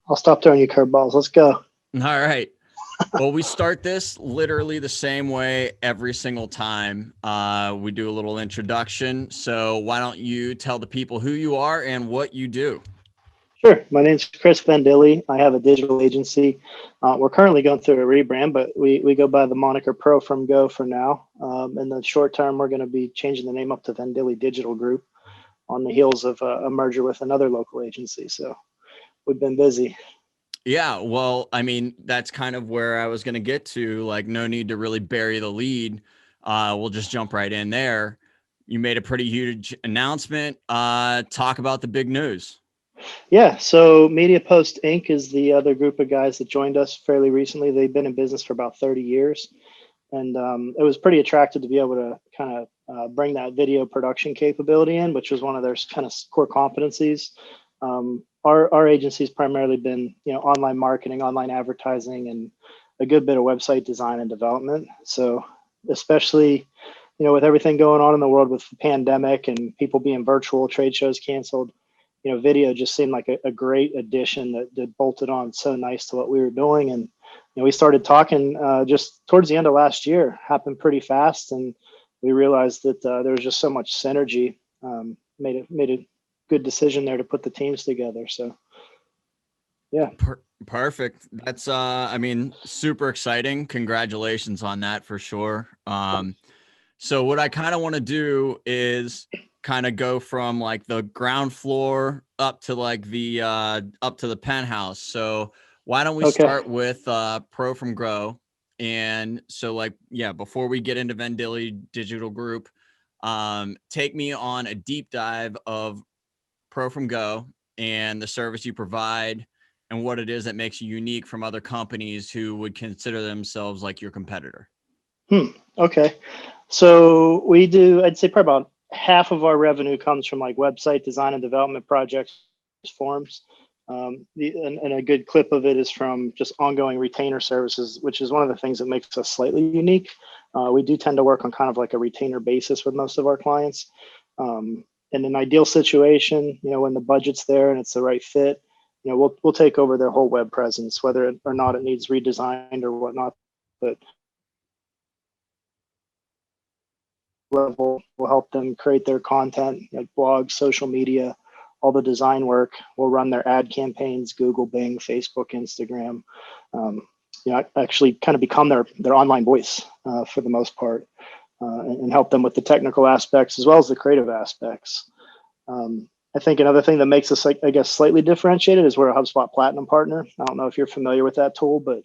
I'll stop throwing you curveballs. Let's go. All right. Well, we start this literally the same way every single time. We do a little introduction. So why don't you tell the people who you are and what you do? Sure. My name's Chris Vendilli. I have a digital agency. We're currently going through a rebrand, but we go by the moniker ProFromGo for now. In the short term, we're going to be changing the name up to Vendilli Digital Group on the heels of a merger with another local agency. So we've been busy. Yeah, well, I mean, that's kind of where I was going to get to. Like, no need to really bury the lead. We'll just jump right in there. You made a pretty huge announcement. Talk about the big news. Yeah, so Media Post Inc. is the other group of guys that joined us fairly recently. They've been in business for about 30 years. And it was pretty attractive to be able to kind of bring that video production capability in, which was one of their kind of core competencies. Our agency's primarily been, online marketing, online advertising, and a good bit of website design and development. So especially, with everything going on in the world with the pandemic and people being virtual, trade shows canceled, video just seemed like a great addition that bolted on so nice to what we were doing. And we started talking just towards the end of last year. Happened pretty fast, and we realized that there was just so much synergy. Made a good decision there to put the teams together. So, yeah. Perfect. That's I mean, super exciting. Congratulations on that for sure. So what I kind of want to do is kind of go from like the ground floor up to like the up to the penthouse. So why don't we Okay. start with ProFromGo? And so like yeah, before we get into Vendilli Digital Group, take me on a deep dive of ProFromGo and the service you provide and what it is that makes you unique from other companies who would consider themselves like your competitor. Okay. So we do, I'd say probably about half of our revenue comes from like website design and development projects, forms. And a good clip of it is from just ongoing retainer services, which is one of the things that makes us slightly unique. We do tend to work on kind of like a retainer basis with most of our clients. In an ideal situation, when the budget's there and it's the right fit, we'll take over their whole web presence, whether or not it needs redesigned or whatnot. But level, we'll help them create their content, like blogs, social media, all the design work. We'll run their ad campaigns, Google, Bing, Facebook, Instagram. Actually kind of become their online voice for the most part, and help them with the technical aspects as well as the creative aspects. I think another thing that makes us, I guess, slightly differentiated is we're a HubSpot Platinum partner. I don't know if you're familiar with that tool, but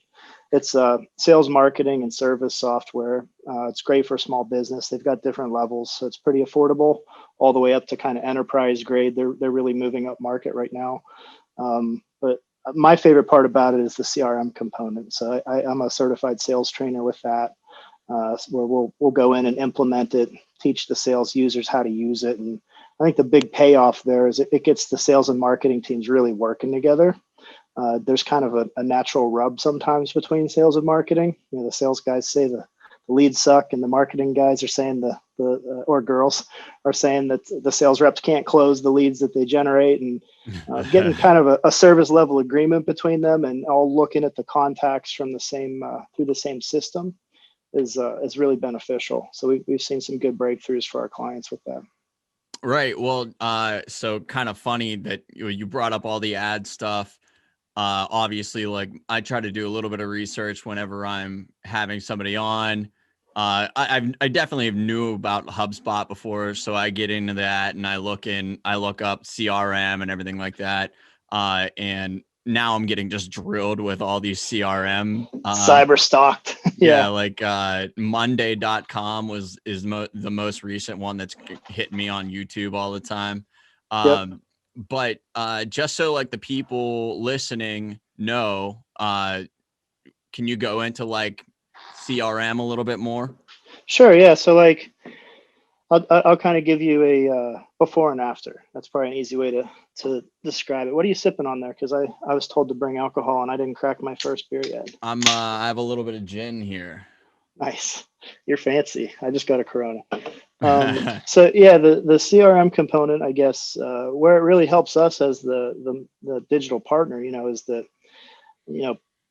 it's sales, marketing, and service software. It's great for small business. They've got different levels, so it's pretty affordable, all the way up to kind of enterprise grade. They're really moving up market right now. But my favorite part about it is the CRM component. So I'm a certified sales trainer with that, where we'll go in and implement it, teach the sales users how to use it, and I think the big payoff there is it gets the sales and marketing teams really working together. There's kind of a natural rub sometimes between sales and marketing. The sales guys say the leads suck, and the marketing guys are saying or girls are saying that the sales reps can't close the leads that they generate, and getting kind of a service level agreement between them and all looking at the contacts from the same through the same system is really beneficial. So we've seen some good breakthroughs for our clients with that. Right. Well, so kind of funny that you brought up all the ad stuff. Obviously, like I try to do a little bit of research whenever I'm having somebody on. I definitely knew about HubSpot before, so I get into that and I look up CRM and everything like that. And now I'm getting just drilled with all these CRM. Cyber stalked. Yeah, Yeah. like Monday.com is the most recent one that's hitting me on YouTube all the time. Yep. But just so like the people listening know, can you go into like CRM a little bit more? Sure. Yeah. So like, I'll kind of give you a before and after. That's probably an easy way to describe it. What are you sipping on there? Because I was told to bring alcohol and I didn't crack my first beer yet. I have a little bit of gin here. Nice. You're fancy. I just got a Corona. So yeah, the CRM component, I guess, where it really helps us as the digital partner, is that,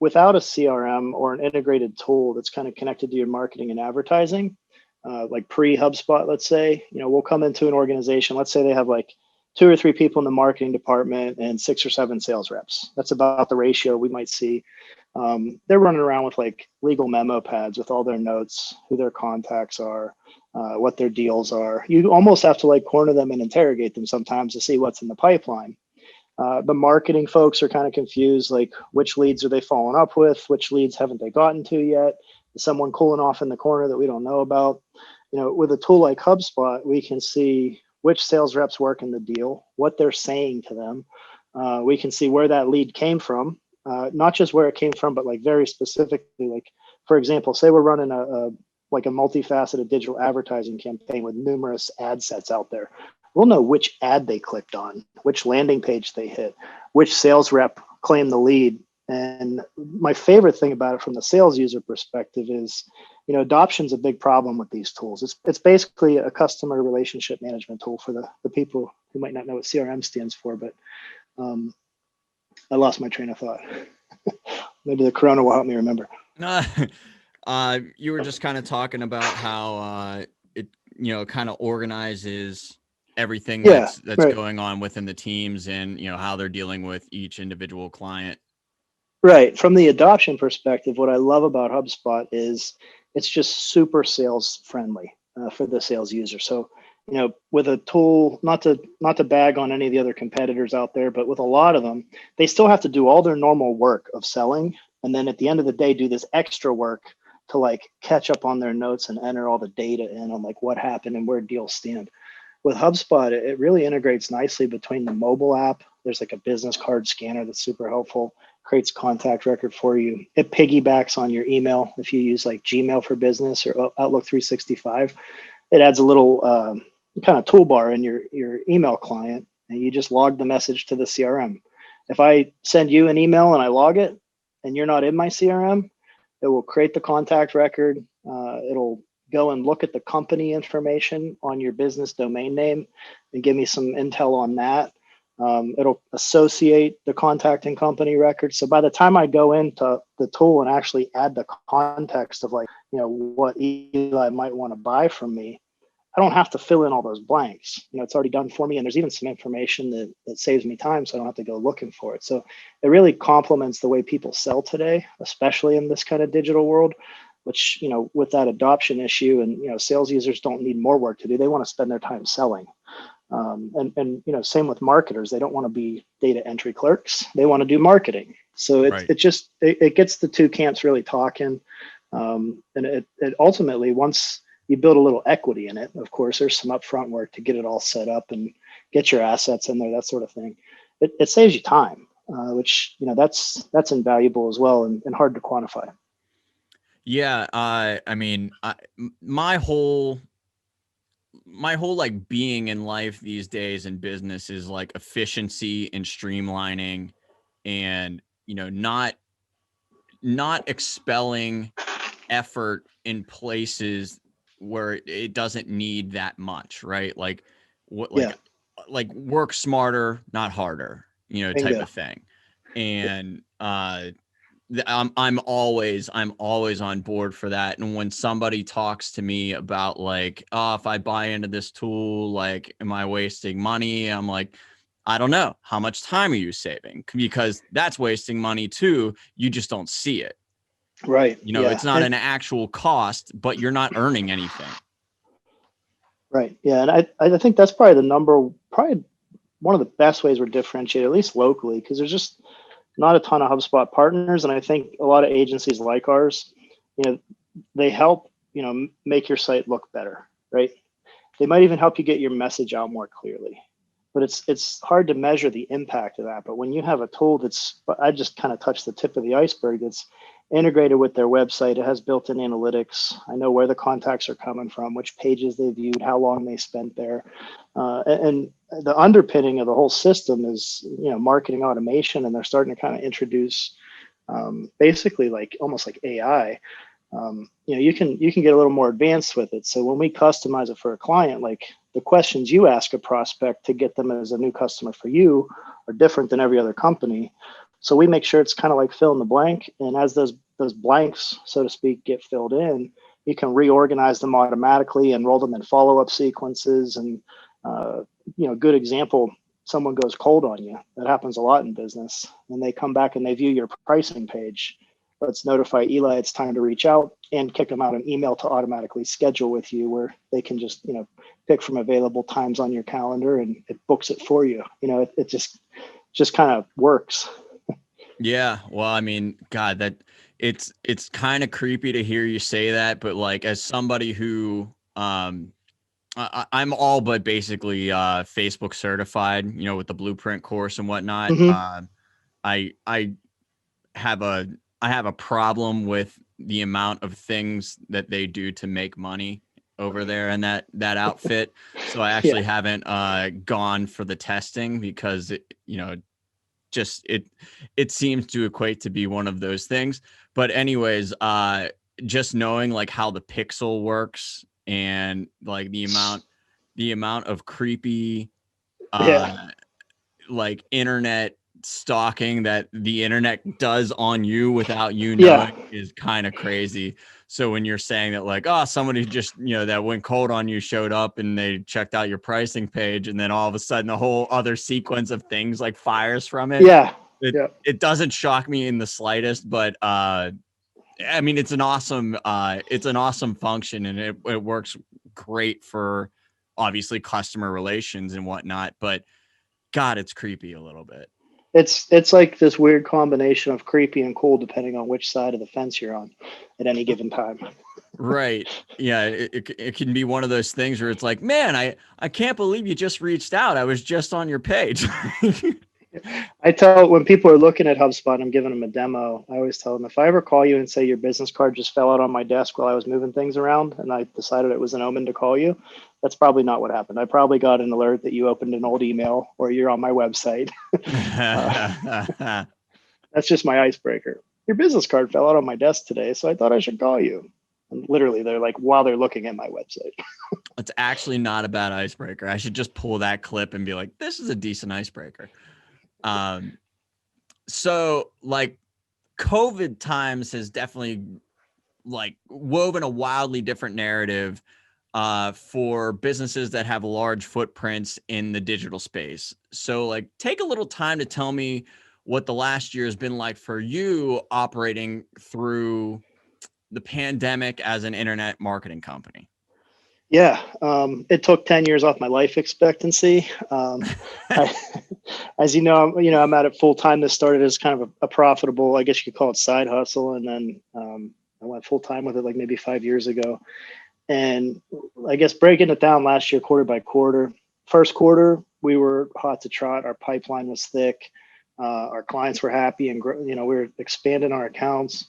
without a CRM or an integrated tool that's kind of connected to your marketing and advertising, like pre HubSpot, let's say, we'll come into an organization, let's say they have like 2 or 3 people in the marketing department and 6 or 7 sales reps. That's about the ratio we might see. They're running around with like legal memo pads with all their notes, who their contacts are, what their deals are. You almost have to like corner them and interrogate them sometimes to see what's in the pipeline. The marketing folks are kind of confused, like which leads are they following up with? Which leads haven't they gotten to yet? Is someone cooling off in the corner that we don't know about? With a tool like HubSpot, we can see which sales reps work in the deal, what they're saying to them. We can see where that lead came from, not just where it came from, but like very specifically, like, for example, say we're running like a multifaceted digital advertising campaign with numerous ad sets out there. We'll know which ad they clicked on, which landing page they hit, which sales rep claimed the lead. And my favorite thing about it from the sales user perspective is, adoption's a big problem with these tools. It's basically a customer relationship management tool for the people who might not know what CRM stands for, but I lost my train of thought. Maybe the Corona will help me remember. You were just kind of talking about how it, kind of organizes everything that's right. Going on within the teams and, how they're dealing with each individual client. Right. From the adoption perspective, what I love about HubSpot is it's just super sales friendly for the sales user. So, with a tool, not to bag on any of the other competitors out there, but with a lot of them, they still have to do all their normal work of selling. And then at the end of the day, do this extra work to like catch up on their notes and enter all the data in on like what happened and where deals stand. With HubSpot, it really integrates nicely between the mobile app. There's like a business card scanner that's super helpful, creates contact record for you. It piggybacks on your email. If you use like Gmail for Business or Outlook 365, it adds a little kind of toolbar in your email client, and you just log the message to the CRM. If I send you an email and I log it and you're not in my CRM, it will create the contact record. It'll go and look at the company information on your business domain name and give me some intel on that. It'll associate the contact and company record. So by the time I go into the tool and actually add the context of like, what Eli might want to buy from me, I don't have to fill in all those blanks. It's already done for me. And there's even some information that saves me time, so I don't have to go looking for it. So it really complements the way people sell today, especially in this kind of digital world, which, with that adoption issue and, sales users don't need more work to do. They want to spend their time selling. And same with marketers. They don't want to be data entry clerks. They want to do marketing. So it gets the two camps really talking. And it ultimately, once you build a little equity in it, of course, there's some upfront work to get it all set up and get your assets in there, that sort of thing. It saves you time, which, that's invaluable as well and hard to quantify. Yeah. I mean, my whole like being in life these days in business is like efficiency and streamlining and, not expelling effort in places where it doesn't need that much, right? Like like work smarter, not harder, type of thing. And I'm always on board for that. And when somebody talks to me about like, oh, if I buy into this tool, like, am I wasting money? I'm like, I don't know. How much time are you saving? Because that's wasting money too. You just don't see it. Right. It's not an actual cost, but you're not earning anything. Right. Yeah. And I think that's probably probably one of the best ways we're differentiated, at least locally, because there's just not a ton of HubSpot partners. And I think a lot of agencies like ours, they help, make your site look better, right? They might even help you get your message out more clearly, but it's hard to measure the impact of that. But when you have a tool I just kind of touched the tip of the iceberg, that's integrated with their website. It has built-in analytics. I know where the contacts are coming from, which pages they viewed, how long they spent there. And the underpinning of the whole system is, marketing automation, and they're starting to kind of introduce basically like almost like AI You can get a little more advanced with it. So when we customize it for a client, like the questions you ask a prospect to get them as a new customer for you are different than every other company. So we make sure it's kind of like fill in the blank. And as those blanks, so to speak, get filled in, you can reorganize them automatically and roll them in follow-up sequences. And, good example, someone goes cold on you. That happens a lot in business. And they come back and they view your pricing page. Let's notify Eli it's time to reach out and kick them out an email to automatically schedule with you, where they can just, pick from available times on your calendar and it books it for you. It just kind of works. Yeah. Well, I mean, God, that it's kind of creepy to hear you say that, but like, as somebody who, I'm all but basically Facebook certified, with the blueprint course and whatnot. Mm-hmm. I have a problem with the amount of things that they do to make money over there and that outfit. So I actually Yeah. haven't gone for the testing because it seems to equate to be one of those things. But anyways, just knowing like how the pixel works and like the amount of creepy Yeah. like internet stalking that the internet does on you without you Yeah. knowing is kind of crazy. So when you're saying that like, oh, somebody just, that went cold on you showed up and they checked out your pricing page, and then all of a sudden a whole other sequence of things like fires from it. Yeah. It, Yeah. it doesn't shock me in the slightest, but I mean, it's an awesome function, and it works great for obviously customer relations and whatnot, but God, it's creepy a little bit. It's like this weird combination of creepy and cool, depending on which side of the fence you're on at any given time. Right. Yeah. It can be one of those things where it's like, man, I can't believe you just reached out. I was just on your page. I tell when people are looking at HubSpot, I'm giving them a demo. I always tell them, if I ever call you and say your business card just fell out on my desk while I was moving things around and I decided it was an omen to call you, that's probably not what happened. I probably got an alert that you opened an old email or you're on my website. That's just my icebreaker. Your business card fell out on my desk today, so I thought I should call you. And literally, they're like, while they're looking at my website. It's actually not a bad icebreaker. I should just pull that clip and be like, this is a decent icebreaker. So like COVID times has definitely like woven a wildly different narrative for businesses that have large footprints in the digital space. So like take a little time to tell me what the last year has been like for you operating through the pandemic as an internet marketing company. Yeah, it took 10 years off my life expectancy. I, as I'm at it full time. This started as kind of a profitable, I guess you could call it side hustle. And then I went full time with it like maybe 5 years ago. And I guess breaking it down last year, quarter by quarter, first quarter, we were hot to trot. Our pipeline was thick. Our clients were happy and, we were expanding our accounts.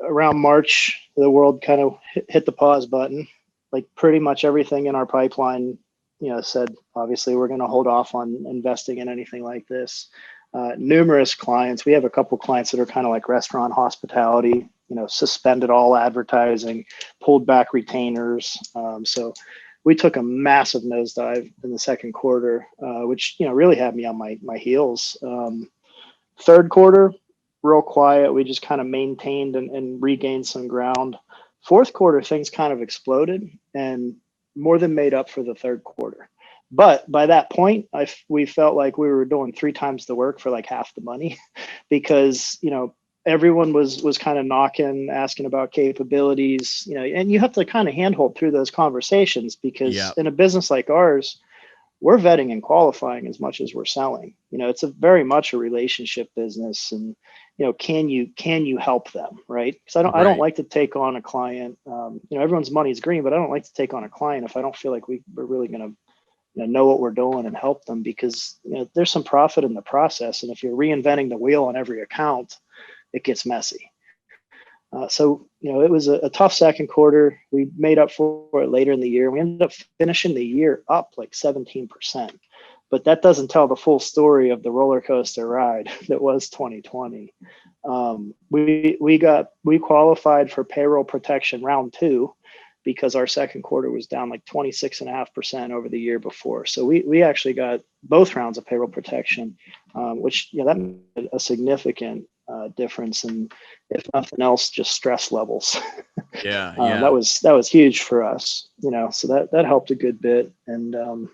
Around March, the world kind of hit the pause button. Like pretty much everything in our pipeline, said, obviously, we're going to hold off on investing in anything like this. Numerous clients, we have a couple clients that are kind of like restaurant hospitality, suspended all advertising, pulled back retainers. So we took a massive nosedive in the second quarter, which, really had me on my heels. Third quarter, real quiet. We just kind of maintained and regained some ground. Fourth quarter, things kind of exploded and more than made up for the third quarter. But by that point, we felt like we were doing 3 times the work for like half the money because, everyone was kind of knocking, asking about capabilities, and you have to kind of handhold through those conversations because in a business like ours, we're vetting and qualifying as much as we're selling. It's a very much a relationship business, and can you help them, right? Because I don't like to take on a client. Everyone's money is green, but I don't like to take on a client if I don't feel like we're really going to know what we're doing and help them, because there's some profit in the process, and if you're reinventing the wheel on every account, it gets messy. So, it was a tough second quarter. We made up for it later in the year. We ended up finishing the year up like 17%. but that doesn't tell the full story of the roller coaster ride that was 2020. We qualified for payroll protection round 2 because our second quarter was down like 26.5% over the year before. So we actually got both rounds of payroll protection, which that made a significant difference, and if nothing else, just stress levels. Yeah, that was huge for us, so that helped a good bit. And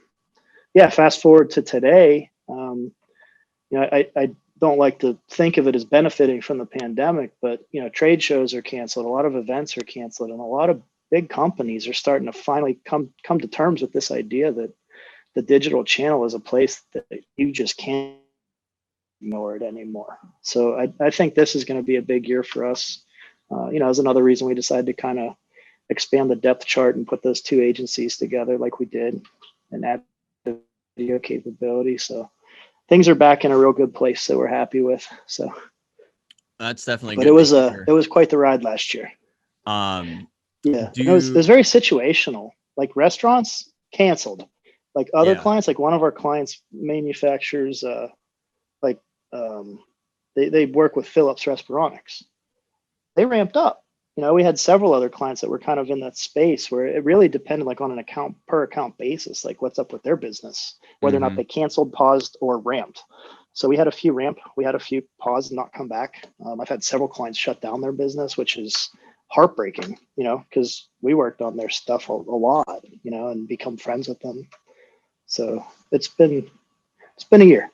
fast forward to today, I don't like to think of it as benefiting from the pandemic, but trade shows are canceled, a lot of events are canceled, and a lot of big companies are starting to finally come to terms with this idea that the digital channel is a place that you just can't ignore it anymore. So I think this is going to be a big year for us. Is another reason we decided to kind of expand the depth chart and put those 2 agencies together like we did and add the video capability. So things are back in a real good place that we're happy with. So that's definitely but good. It was quite the ride last year. It was very situational. Like restaurants canceled, like other clients, like one of our clients manufactures they work with Phillips Respironics. They ramped up. We had several other clients that were kind of in that space where it really depended like on an account per account basis, like what's up with their business, whether or not they canceled, paused, or ramped. So we had a few ramp, we had a few pause and not come back. I've had several clients shut down their business, which is heartbreaking, because we worked on their stuff a lot, and become friends with them. So it's been a year.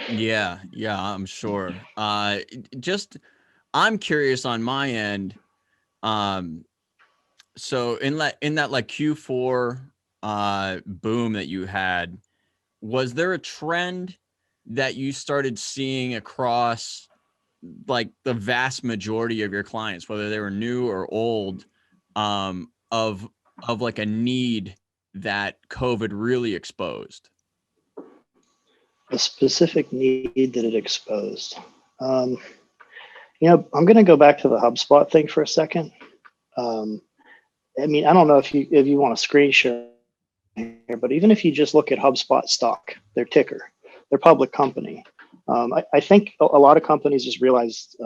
Yeah, I'm sure. I'm curious on my end. So in that like Q4 boom that you had, was there a trend that you started seeing across like the vast majority of your clients, whether they were new or old, of like a need that COVID really exposed? A specific need that it exposed. I'm going to go back to the HubSpot thing for a second. I don't know if you want to screen share here, but even if you just look at HubSpot stock, their ticker, their public company, I think a lot of companies just realized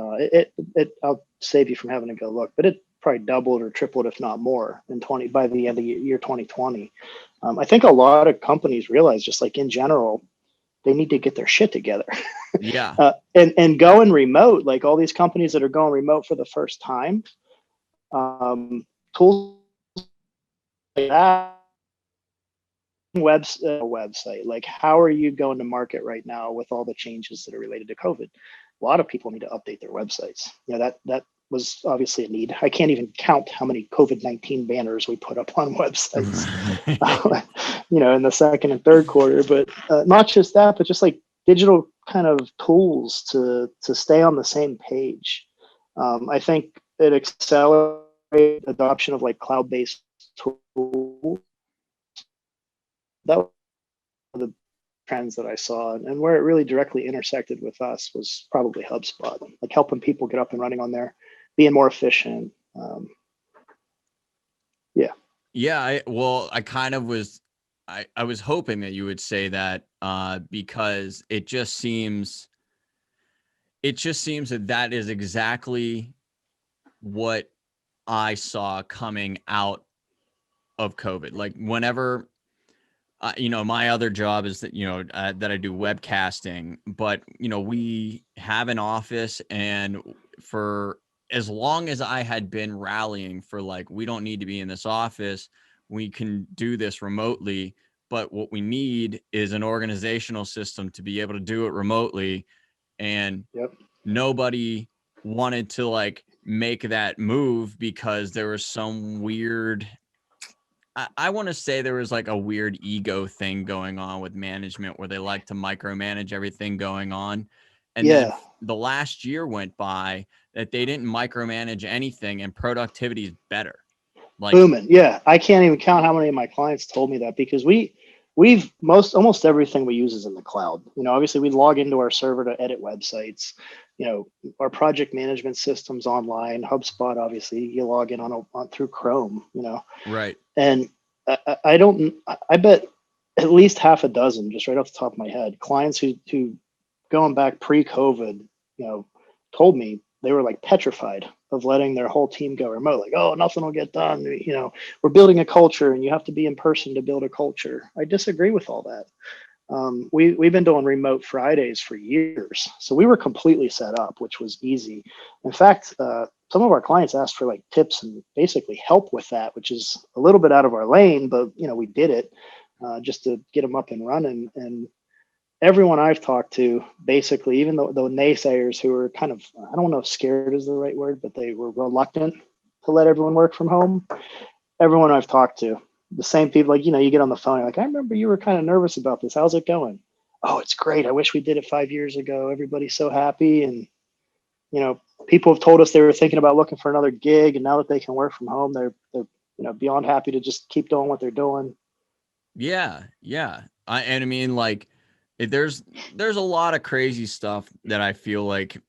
I'll save you from having to go look, but it probably doubled or tripled, if not more, by the end of the year 2020. I think a lot of companies realized, just like in general, they need to get their shit together. Yeah. And going remote, like all these companies that are going remote for the first time, tools like that, website, like how are you going to market right now with all the changes that are related to COVID? A lot of people need to update their websites. That was obviously a need. I can't even count how many COVID-19 banners we put up on websites, in the second and third quarter. But not just that, but just like digital kind of tools to stay on the same page. I think it accelerated adoption of like cloud-based tools. That was one of the trends that I saw, and where it really directly intersected with us was probably HubSpot, like helping people get up and running on there, being more efficient. I kind of was, I was hoping that you would say that, because it just seems that is exactly what I saw coming out of COVID. Like whenever, my other job is that, that I do webcasting, but, we have an office, and for as long as I had been rallying for like, we don't need to be in this office, we can do this remotely. But what we need is an organizational system to be able to do it remotely. And nobody wanted to like make that move because there was some weird, I want to say there was like a weird ego thing going on with management where they like to micromanage everything going on. And then the last year went by that they didn't micromanage anything, and productivity is better. Like booming. Yeah. I can't even count how many of my clients told me that, because we've almost everything we use is in the cloud. Obviously we log into our server to edit websites, our project management systems online, HubSpot, obviously you log in on through Chrome, right. And I bet at least half a dozen, just right off the top of my head, clients who going back pre-COVID, told me they were like petrified of letting their whole team go remote. Like, oh, nothing will get done. We're building a culture, and you have to be in person to build a culture. I disagree with all that. We've been doing remote Fridays for years, so we were completely set up, which was easy. In fact, some of our clients asked for like tips and basically help with that, which is a little bit out of our lane, but we did it just to get them up and running. And everyone I've talked to, basically, even the naysayers who were kind of, I don't know if scared is the right word, but they were reluctant to let everyone work from home. Everyone I've talked to, the same people, like, you get on the phone, you're like, I remember you were kind of nervous about this. How's it going? Oh, it's great. I wish we did it 5 years ago. Everybody's so happy. And, people have told us they were thinking about looking for another gig. And now that they can work from home, they're beyond happy to just keep doing what they're doing. Yeah. Yeah. And I mean, like, there's a lot of crazy stuff that I feel like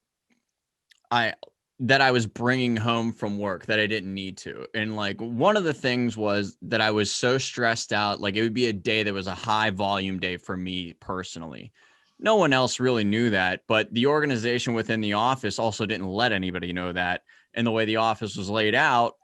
I was bringing home from work that I didn't need to. And like, one of the things was that I was so stressed out. Like, it would be a day that was a high volume day for me personally. No one else really knew that, but the organization within the office also didn't let anybody know that. And the way the office was laid out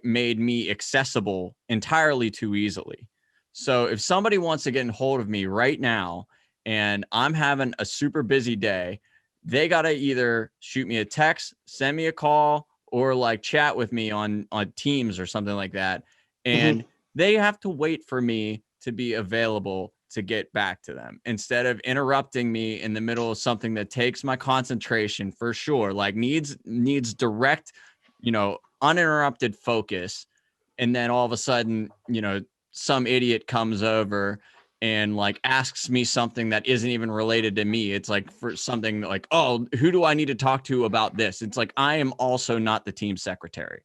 made me accessible entirely too easily. So if somebody wants to get in hold of me right now and I'm having a super busy day, they got to either shoot me a text, send me a call, or like chat with me on Teams or something like that. And they have to wait for me to be available to get back to them instead of interrupting me in the middle of something that takes my concentration for sure, like needs direct, uninterrupted focus. And then all of a sudden, some idiot comes over and like asks me something that isn't even related to me. It's like for something like, oh, who do I need to talk to about this? It's like, I am also not the team secretary.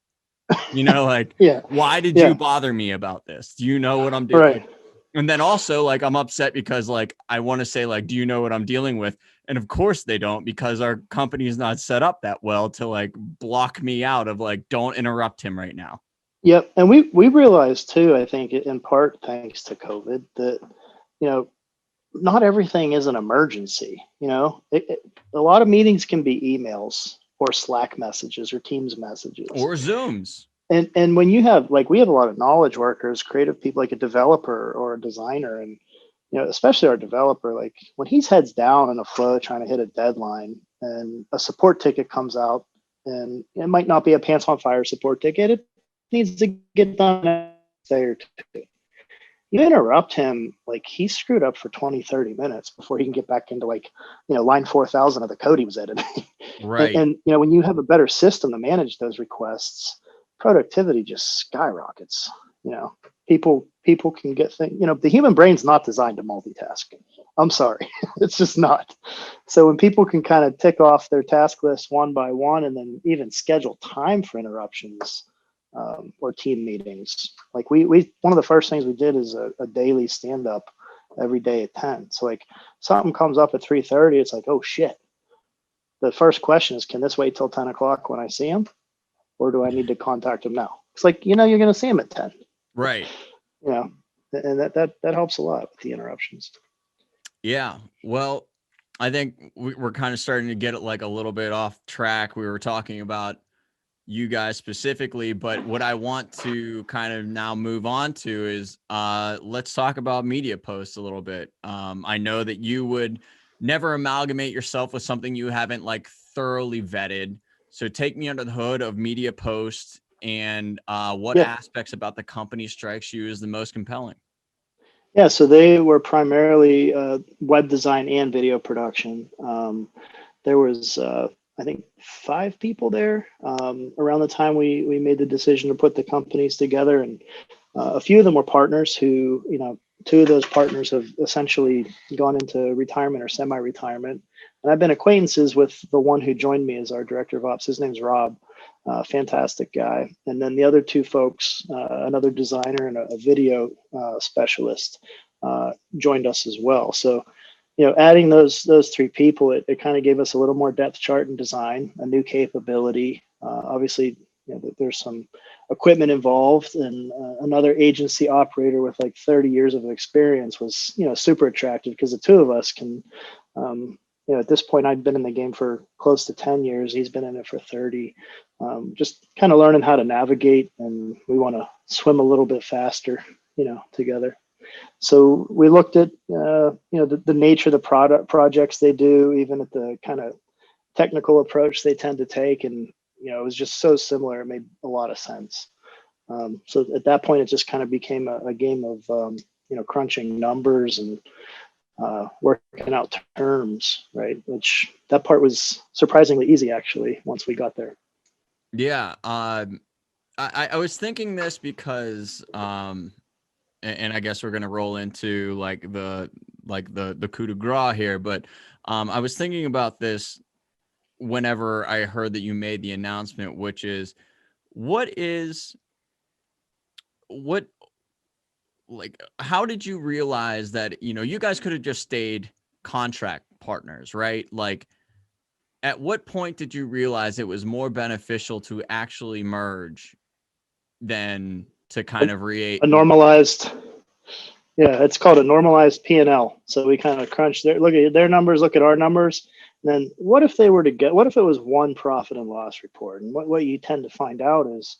Like, Yeah. why did you bother me about this? Do you know what I'm doing? Right. Like, and then also, like, I'm upset because like I want to say, like, do you know what I'm dealing with? And of course they don't, because our company is not set up that well to like block me out of like, don't interrupt him right now. Yep. And we realized too, I think in part thanks to COVID, that, not everything is an emergency. A lot of meetings can be emails or Slack messages or Teams messages or Zooms. And when you have, like, we have a lot of knowledge workers, creative people, like a developer or a designer, and especially our developer, like when he's heads down in a flow trying to hit a deadline and a support ticket comes out, and it might not be a pants on fire support ticket, it needs to get done in a day or two. You interrupt him, like he's screwed up for 20, 30 minutes before he can get back into like, line 4,000 of the code he was editing. Right. And when you have a better system to manage those requests, productivity just skyrockets. People can get things, the human brain's not designed to multitask. I'm sorry. It's just not. So when people can kind of tick off their task list one by one and then even schedule time for interruptions, or team meetings. Like we one of the first things we did is a daily stand up every day at 10. So like something comes up at 3:30, it's like, oh shit. The first question is, can this wait till 10 o'clock when I see him? Or do I need to contact him now? It's like, you're going to see him at 10. Right. And that helps a lot with the interruptions. Yeah. Well, I think we're kind of starting to get it like a little bit off track. We were talking about you guys specifically, but what I want to kind of now move on to is let's talk about media posts a little bit. I know that you would never amalgamate yourself with something you haven't like thoroughly vetted. So take me under the hood of media posts and what aspects about the company strikes you as the most compelling? Yeah, so they were primarily web design and video production. There was, I think, 5 people there around the time we made the decision to put the companies together. And a few of them were partners who, 2 of those partners have essentially gone into retirement or semi-retirement. And I've been acquaintances with the one who joined me as our director of ops. His name's Rob, fantastic guy. And then the other 2 folks, another designer and a video specialist, joined us as well. So, adding those 3 people, it kind of gave us a little more depth chart and design, a new capability. Obviously, that there's some equipment involved, and another agency operator with like 30 years of experience was, super attractive, because the two of us can, at this point, I've been in the game for close to 10 years. He's been in it for 30. Just kind of learning how to navigate, and we want to swim a little bit faster, together. So we looked at, the nature of the projects they do, even at the kind of technical approach they tend to take. And, it was just so similar. It made a lot of sense. So at that point, it just kind of became a game of, crunching numbers and working out terms, right? Which that part was surprisingly easy, actually, once we got there. Yeah. I was thinking this because, and I guess we're going to roll into like the coup de grace here, but I was thinking about this whenever I heard that you made the announcement, which is how did you realize that, you guys could have just stayed contract partners, right? Like, at what point did you realize it was more beneficial to actually merge than to kind of a normalized, it's called a normalized P&L. So we kind of crunch look at their numbers, look at our numbers. And then what if it was one profit and loss report? And what you tend to find out is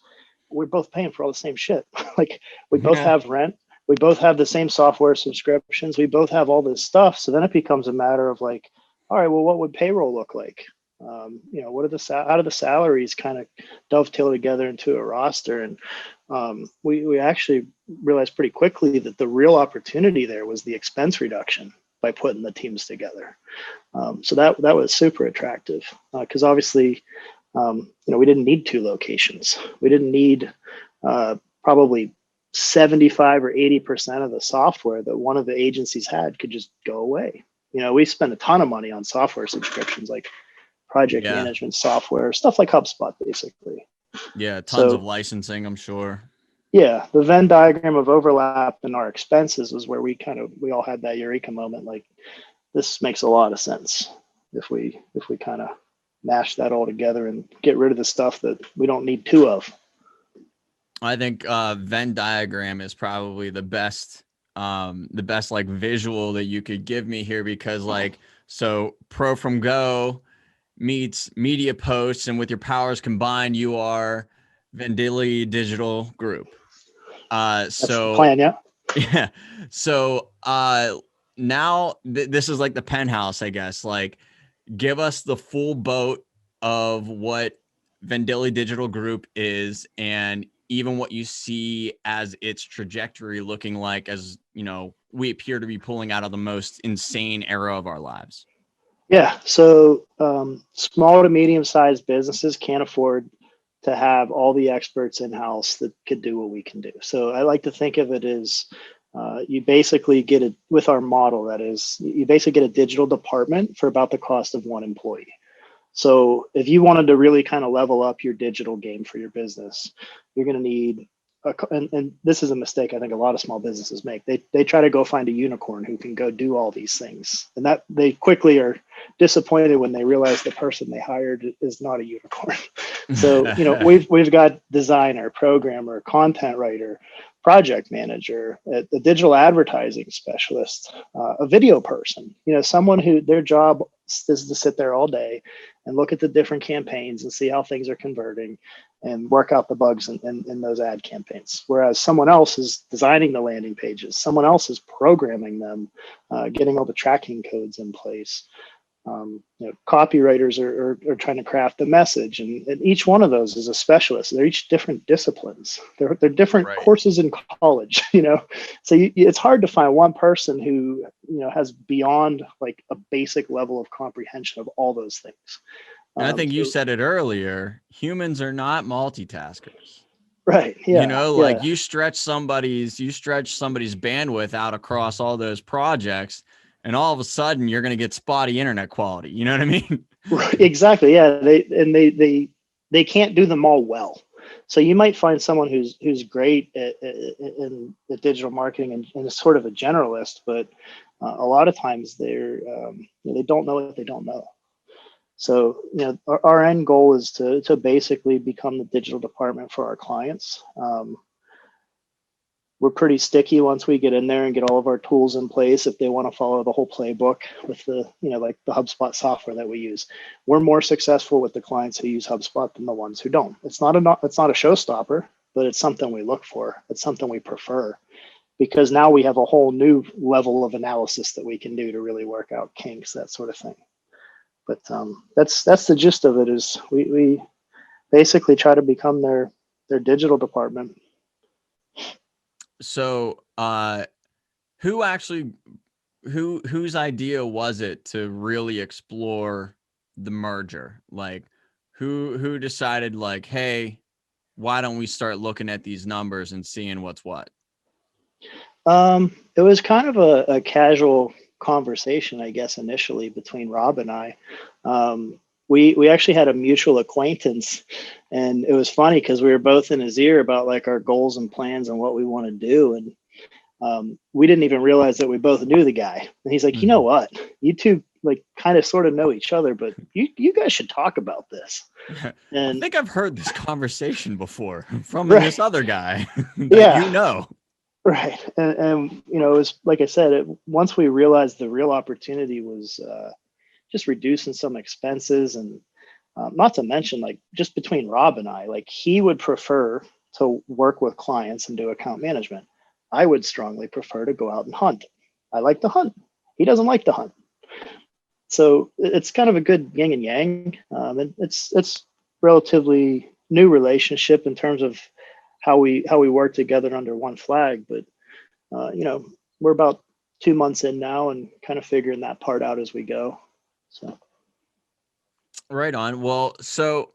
we're both paying for all the same shit. Like, we both have rent. We both have the same software subscriptions. We both have all this stuff. So then it becomes a matter of like, all right, well, what would payroll look like? What are how do the salaries kind of dovetail together into a roster? And we actually realized pretty quickly that the real opportunity there was the expense reduction by putting the teams together. So that was super attractive, because obviously, we didn't need 2 locations. We didn't need probably 75 or 80% of the software that one of the agencies had could just go away. We spent a ton of money on software subscriptions, like project management software, stuff like HubSpot, basically. Yeah, tons of licensing, I'm sure. Yeah, the Venn diagram of overlap in our expenses was where we all had that eureka moment. Like, this makes a lot of sense if we kind of mash that all together and get rid of the stuff that we don't need 2 of. I think Venn diagram is probably the best like visual that you could give me here, because so ProFromGo meets Media Posts, and with your powers combined, you are Vendilli Digital Group. That's the plan, yeah. Yeah. So now this is like the penthouse, I guess. Like, give us the full boat of what Vendilli Digital Group is, and even what you see as its trajectory looking like, as we appear to be pulling out of the most insane era of our lives. Yeah. So small to medium-sized businesses can't afford to have all the experts in-house that could do what we can do. So I like to think of it as you basically get with our model, that is, you basically get a digital department for about the cost of 1 employee. So if you wanted to really kind of level up your digital game for your business, you're going to need and this is a mistake I think a lot of small businesses make. They try to go find a unicorn who can go do all these things, and that they quickly are disappointed when they realize the person they hired is not a unicorn. So we've got designer, programmer, content writer, project manager, a digital advertising specialist, a video person, someone who their job is to sit there all day and look at the different campaigns and see how things are converting and work out the bugs in those ad campaigns. Whereas someone else is designing the landing pages, someone else is programming them, getting all the tracking codes in place. Copywriters are trying to craft the message, and each one of those is a specialist. They're each different disciplines. They're different courses in college, So it's hard to find one person who has beyond like a basic level of comprehension of all those things. And I think you said it earlier. Humans are not multitaskers. Right. Yeah. You stretch somebody's bandwidth out across all those projects, and all of a sudden you're going to get spotty internet quality. You know what I mean? Right, exactly. Yeah. They can't do them all well. So you might find someone who's great in the digital marketing and is sort of a generalist, but a lot of times they don't know what they don't know. So, our end goal is to basically become the digital department for our clients. We're pretty sticky once we get in there and get all of our tools in place. If they want to follow the whole playbook with the, like the HubSpot software that we use, we're more successful with the clients who use HubSpot than the ones who don't. It's not a showstopper, but it's something we look for. It's something we prefer, because now we have a whole new level of analysis that we can do to really work out kinks, that sort of thing. But that's the gist of it. Is we basically try to become their digital department. So, whose idea was it to really explore the merger? Like, who decided, like, hey, why don't we start looking at these numbers and seeing what's what? It was kind of a casual conversation, I guess, initially between Rob and I. We actually had a mutual acquaintance, and it was funny because we were both in his ear about like our goals and plans and what we want to do. And we didn't even realize that we both knew the guy. And he's like, you know what? You two like kind of sort of know each other, but you guys should talk about this. And I think I've heard this conversation before from Right. this other guy that Yeah. Right. And it was, like I said, once we realized the real opportunity was just reducing some expenses, and not to mention, like, just between Rob and I, like, he would prefer to work with clients and do account management. I would strongly prefer to go out and hunt. I like to hunt. He doesn't like to hunt. So it's kind of a good yin and yang. And it's relatively new relationship in terms of how we work together under one flag. But we're about 2 months in now and kind of figuring that part out as we go. So Right on. Well, so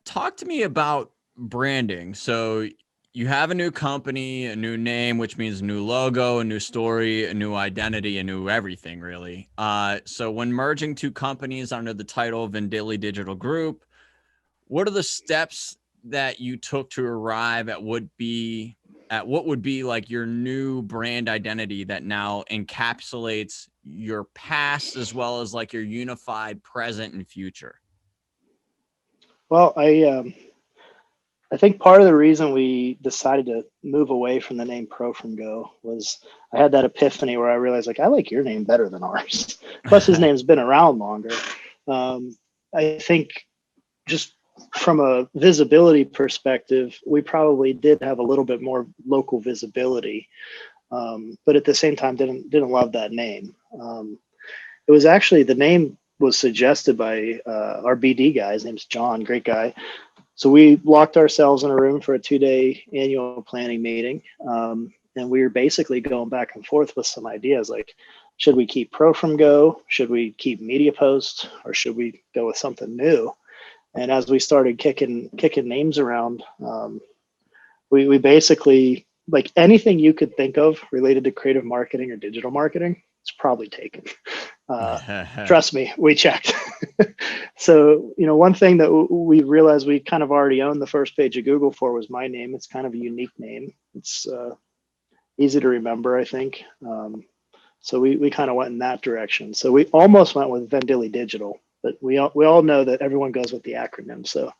talk to me about branding. So you have a new company, a new name, which means a new logo, a new story, a new identity, a new everything, really. So when merging two companies under the title of Vendilli Digital Group, what are the steps that you took to arrive at what would be like your new brand identity that now encapsulates your past as well as like your unified present and future? Well, I think part of the reason we decided to move away from the name ProFromGo was I had that epiphany where I realized, like, I like your name better than ours. Plus, his name's been around longer. I think just from a visibility perspective, we probably did have a little bit more local visibility, but at the same time, didn't love that name. It was actually, the name was suggested by our BD guy. His name's John, great guy. So we locked ourselves in a room for a 2-day annual planning meeting. And we were basically going back and forth with some ideas like, should we keep ProFromGo? Should we keep Media Post? Or should we go with something new? And as we started kicking names around, we basically, like, anything you could think of related to creative marketing or digital marketing, it's probably taken. Trust me, we checked. So, one thing that we realized we kind of already owned the first page of Google for was my name. It's kind of a unique name. It's easy to remember, I think. So we kind of went in that direction. So we almost went with Vendilli Digital, but we all know that everyone goes with the acronym. So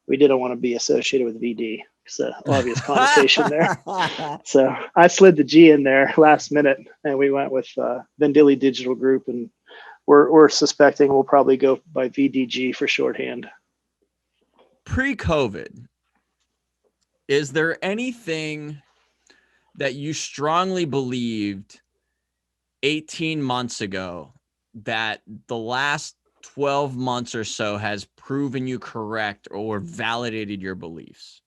we didn't want to be associated with VD. It's an obvious connotation there. So I slid the G in there last minute, and we went with Vendilli Digital Group, and we're suspecting we'll probably go by VDG for shorthand. Pre-COVID, is there anything that you strongly believed 18 months ago that the last 12 months or so has proven you correct or validated your beliefs?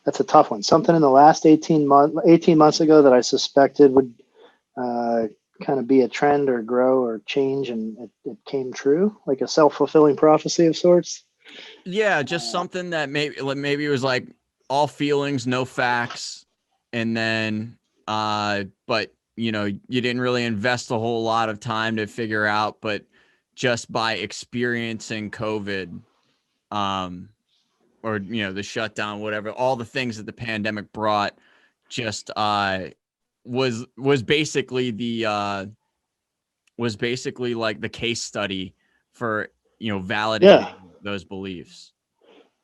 That's a tough one. Something in the last 18 months ago that I suspected would kind of be a trend or grow or change, and it came true, like a self-fulfilling prophecy of sorts. Yeah, just something that maybe it was like all feelings, no facts, and then but you didn't really invest a whole lot of time to figure out, but just by experiencing COVID, or the shutdown, whatever, all the things that the pandemic brought, just was basically like the case study for, validating those beliefs.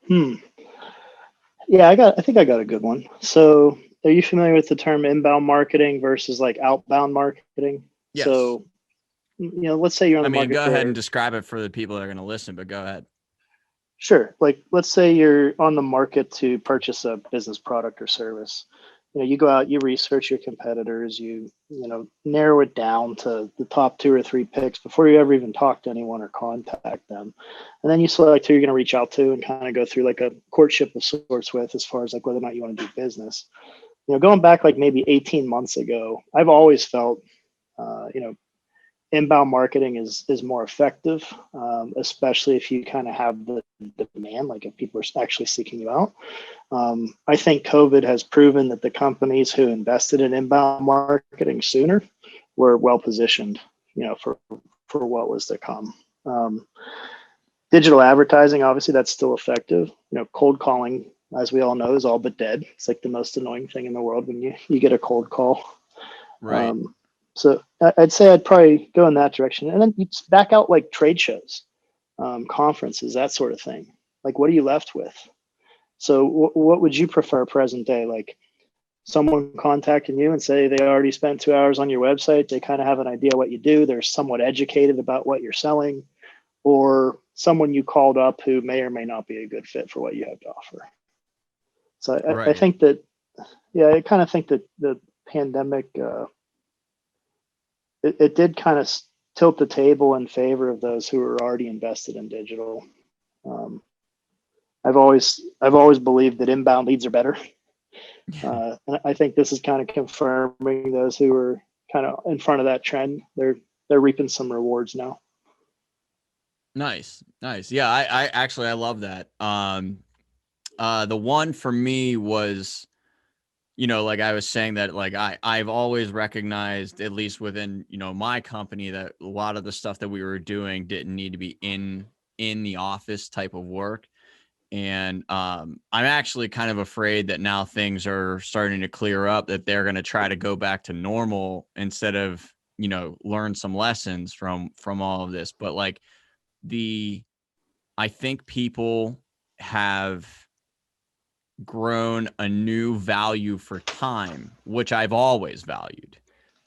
Yeah, I think I got a good one. So, are you familiar with the term inbound marketing versus like outbound marketing? Yes. So, let's say you're on the market. Go ahead and describe it for the people that are going to listen, but go ahead. Sure. Like, let's say you're on the market to purchase a business product or service. You go out, you research your competitors, you narrow it down to the top 2 or 3 picks before you ever even talk to anyone or contact them. And then you select who you're going to reach out to and kind of go through like a courtship of sorts with, as far as like whether or not you want to do business. Going back like maybe 18 months ago, I've always felt, inbound marketing is more effective, especially if you kind of have the demand, like if people are actually seeking you out. I think COVID has proven that the companies who invested in inbound marketing sooner were well positioned, for what was to come. Digital advertising, obviously, that's still effective. Cold calling, as we all know, is all but dead. It's like the most annoying thing in the world when you get a cold call. Right. So I'd say I'd probably go in that direction, and then you back out like trade shows, conferences, that sort of thing. Like, what are you left with? So what would you prefer present day? Like someone contacting you and say they already spent 2 hours on your website. They kind of have an idea what you do. They're somewhat educated about what you're selling, or someone you called up who may or may not be a good fit for what you have to offer. So I think that, I kind of think that the pandemic, it did kind of tilt the table in favor of those who were already invested in digital. I've always believed that inbound leads are better. And I think this is kind of confirming those who were kind of in front of that trend. They're reaping some rewards now. Nice. Yeah, I actually, I love that. The one for me was, like I was saying, that like I've always recognized, at least within, my company, that a lot of the stuff that we were doing didn't need to be in the office type of work. And I'm actually kind of afraid that now things are starting to clear up, that they're going to try to go back to normal instead of, learn some lessons from all of this. But like I think people have grown a new value for time, which I've always valued.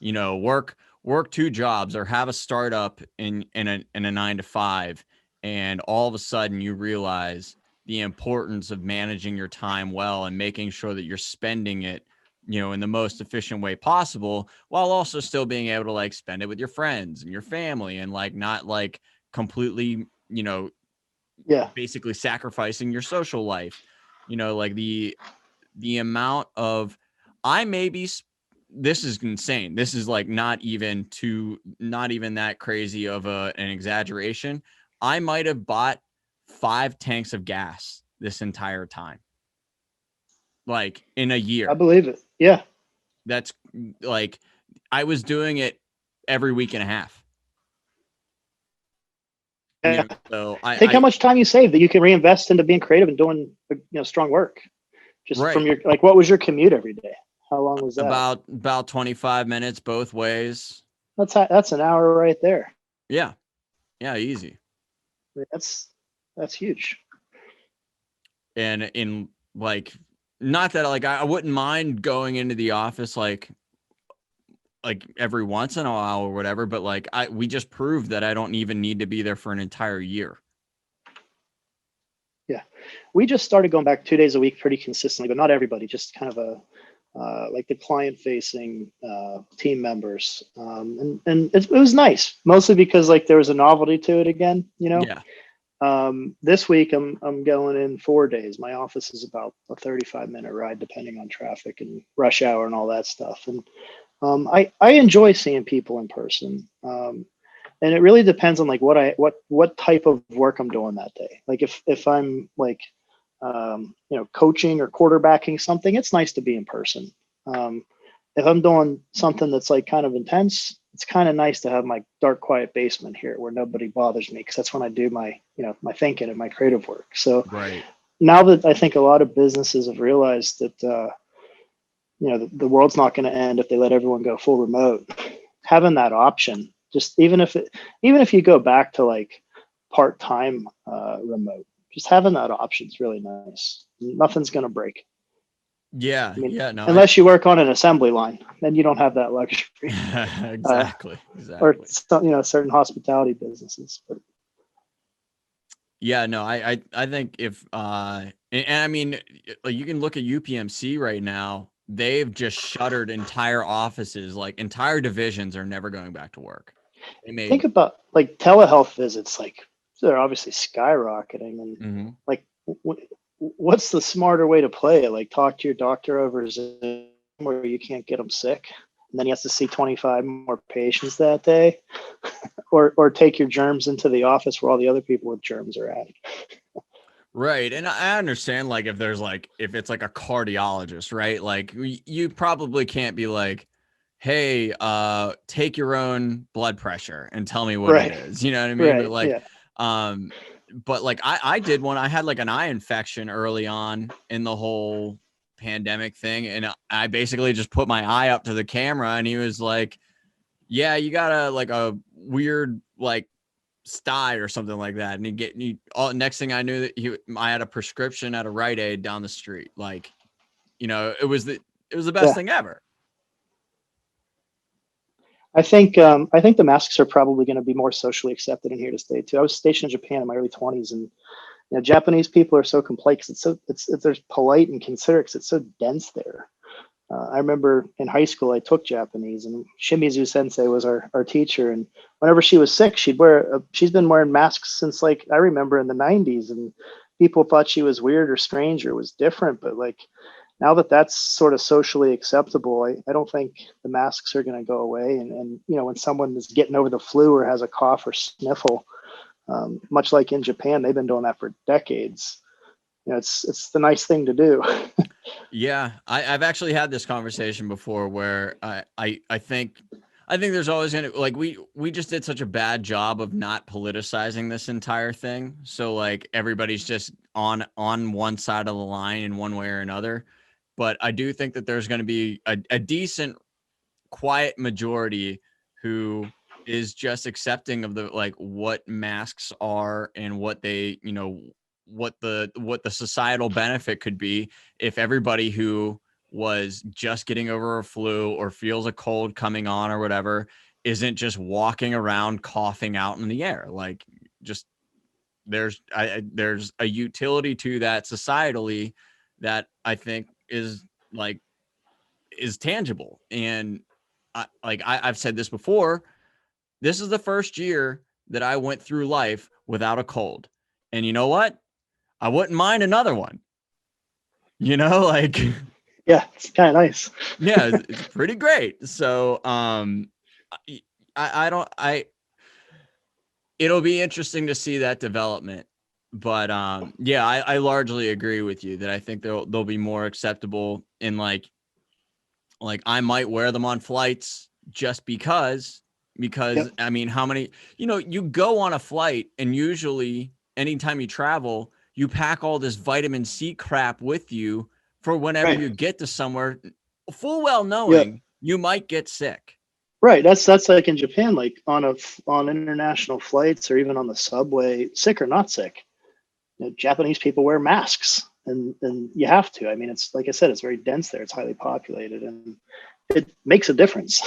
Work 2 jobs or have a startup in a 9 to 5, and all of a sudden you realize the importance of managing your time well and making sure that you're spending it, in the most efficient way possible, while also still being able to like spend it with your friends and your family, and like not like completely, basically sacrificing your social life. Like the amount of, this is insane. This is like not even that crazy of an exaggeration. I might have bought 5 tanks of gas this entire time, like in a year. I believe it. Yeah. That's like, I was doing it every week and a half. So think how much time you save that you can reinvest into being creative and doing, strong work. Just from your, like, what was your commute every day? How long was that? About 25 minutes both ways. That's an hour right there. Yeah, easy. That's huge. And in like, not that like I wouldn't mind going into the office like every once in a while or whatever, but like we just proved that I don't even need to be there for an entire year. Yeah, we just started going back 2 days a week pretty consistently, but not everybody, just kind of like the client facing team members. And it was nice, mostly because like there was a novelty to it again, Yeah. This week I'm going in 4 days. My office is about a 35-minute ride, depending on traffic and rush hour and all that stuff. And I enjoy seeing people in person. And it really depends on like what type of work I'm doing that day. Like if I'm like, coaching or quarterbacking something, it's nice to be in person. If I'm doing something that's like kind of intense, it's kind of nice to have my dark, quiet basement here where nobody bothers me, because that's when I do my, my thinking and my creative work. So right. Now that I think a lot of businesses have realized that, the world's not going to end if they let everyone go full remote. Having that option, just even if you go back to like part-time remote, just having that option is really nice. Nothing's going to break. Yeah. I mean, Yeah. No, unless you work on an assembly line, then you don't have that luxury. exactly. Or certain hospitality businesses. But yeah, no, I think if and I mean, like you can look at UPMC right now. They've just shuttered entire offices, like entire divisions are never going back to work. They think made about like telehealth visits, like they're obviously skyrocketing, and Mhm. like what's the smarter way to play it? Like talk to your doctor over Zoom where you can't get them sick, and then he has to see 25 more patients that day, or take your germs into the office where all the other people with germs are at. Right. And I understand like if it's like a cardiologist, right? Like you probably can't be like, hey, take your own blood pressure and tell me what it Right, is. You know what I mean? But right, like, yeah, um, but like I did one, I had like an eye infection early on in the whole pandemic thing. And I basically just put my eye up to the camera and he was like, yeah, you got a weird, like, sty or something like that. And next thing I knew that I had a prescription at a Rite Aid down the street. Like, it was the best yeah. thing ever. I think the masks are probably going to be more socially accepted in here to stay too. I was stationed in Japan in my early 20s, and Japanese people are so complex. They're polite and considerate because it's so dense there. I remember in high school I took Japanese, and Shimizu Sensei was our teacher. And whenever she was sick, she's been wearing masks since like I remember in the 90s, and people thought she was weird or strange or was different. But like now that that's sort of socially acceptable, I don't think the masks are going to go away. And when someone is getting over the flu or has a cough or sniffle, much like in Japan, they've been doing that for decades. It's the nice thing to do. Yeah, I've actually had this conversation before where I think there's always gonna like we just did such a bad job of not politicizing this entire thing. So like everybody's just on one side of the line in one way or another. But I do think that there's going to be a decent, quiet majority who is just accepting of the like what masks are and what they what the societal benefit could be if everybody who was just getting over a flu or feels a cold coming on or whatever isn't just walking around coughing out in the air. Like, just there's a utility to that societally that I think is tangible. And I've said this before, this is the first year that I went through life without a cold. And you know what? I wouldn't mind another one. Like Yeah, it's kind of nice. yeah, it's pretty great. So I don't it'll be interesting to see that development. But yeah, I largely agree with you that I think they'll be more acceptable in like I might wear them on flights just because Yep. I mean, how many, you go on a flight and usually anytime you travel, you pack all this vitamin C crap with you for whenever Right. you get to somewhere, full well Yep. knowing you might get sick. Right. That's like in Japan, like on international flights or even on the subway, sick or not sick, Japanese people wear masks, and you have to. I mean, it's like I said, it's very dense there. It's highly populated, and it makes a difference.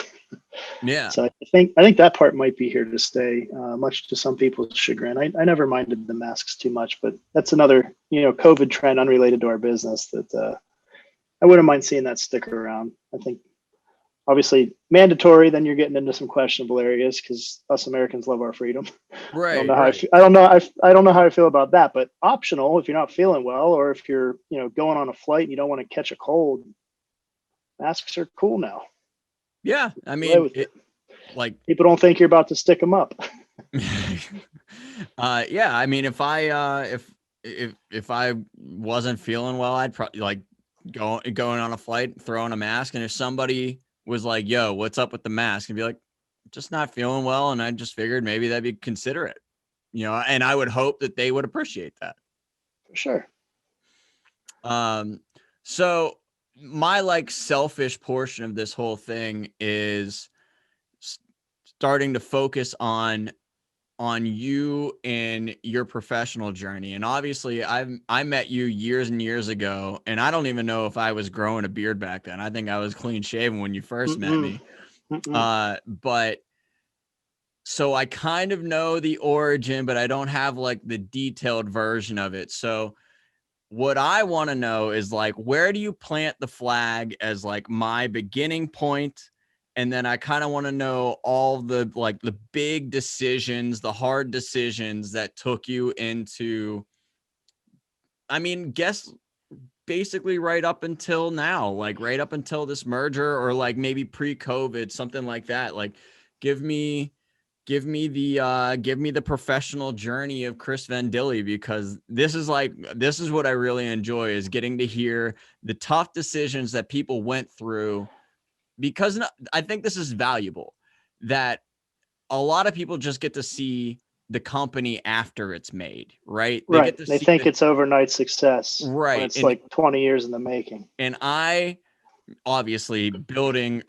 Yeah. So I think that part might be here to stay, much to some people's chagrin. I never minded the masks too much, but that's another COVID trend unrelated to our business that I wouldn't mind seeing that stick around. I think obviously mandatory, then you're getting into some questionable areas because us Americans love our freedom. I don't Right. know how Right. I don't know how I feel about that, but optional if you're not feeling well or if you're going on a flight and you don't want to catch a cold, masks are cool now. Yeah. I Play mean, with it. like, People don't think you're about to stick them up. yeah, I mean, if I wasn't feeling well, I'd probably like going on a flight, throwing a mask. And if somebody was like, yo, what's up with the mask? And be like, just not feeling well. And I just figured maybe that'd be considerate, and I would hope that they would appreciate that. For sure. Um, so my like selfish portion of this whole thing is starting to focus on you and your professional journey. And obviously I met you years and years ago, and I don't even know if I was growing a beard back then. I think I was clean shaven when you first met me. But so I kind of know the origin, but I don't have like the detailed version of it. So what I want to know is like, where do you plant the flag as like my beginning point? And then I kind of want to know all the like the big decisions, the hard decisions that took you into, I mean, guess basically right up until now, like right up until this merger, or like maybe pre-COVID, something like that. Like give me give me the professional journey of Chris Vendilli, because this is what I really enjoy, is getting to hear the tough decisions that people went through, because I think this is valuable, that a lot of people just get to see the company after it's made, right? They Right. get to They see think it's overnight success when right. it's like 20 years in the making. And I obviously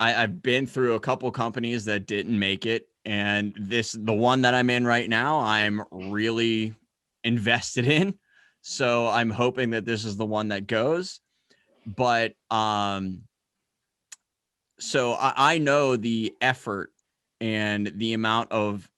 I've been through a couple companies that didn't make it, and the one that I'm in right now, I'm really invested in, so I'm hoping that this is the one that goes. But so I know the effort and the amount of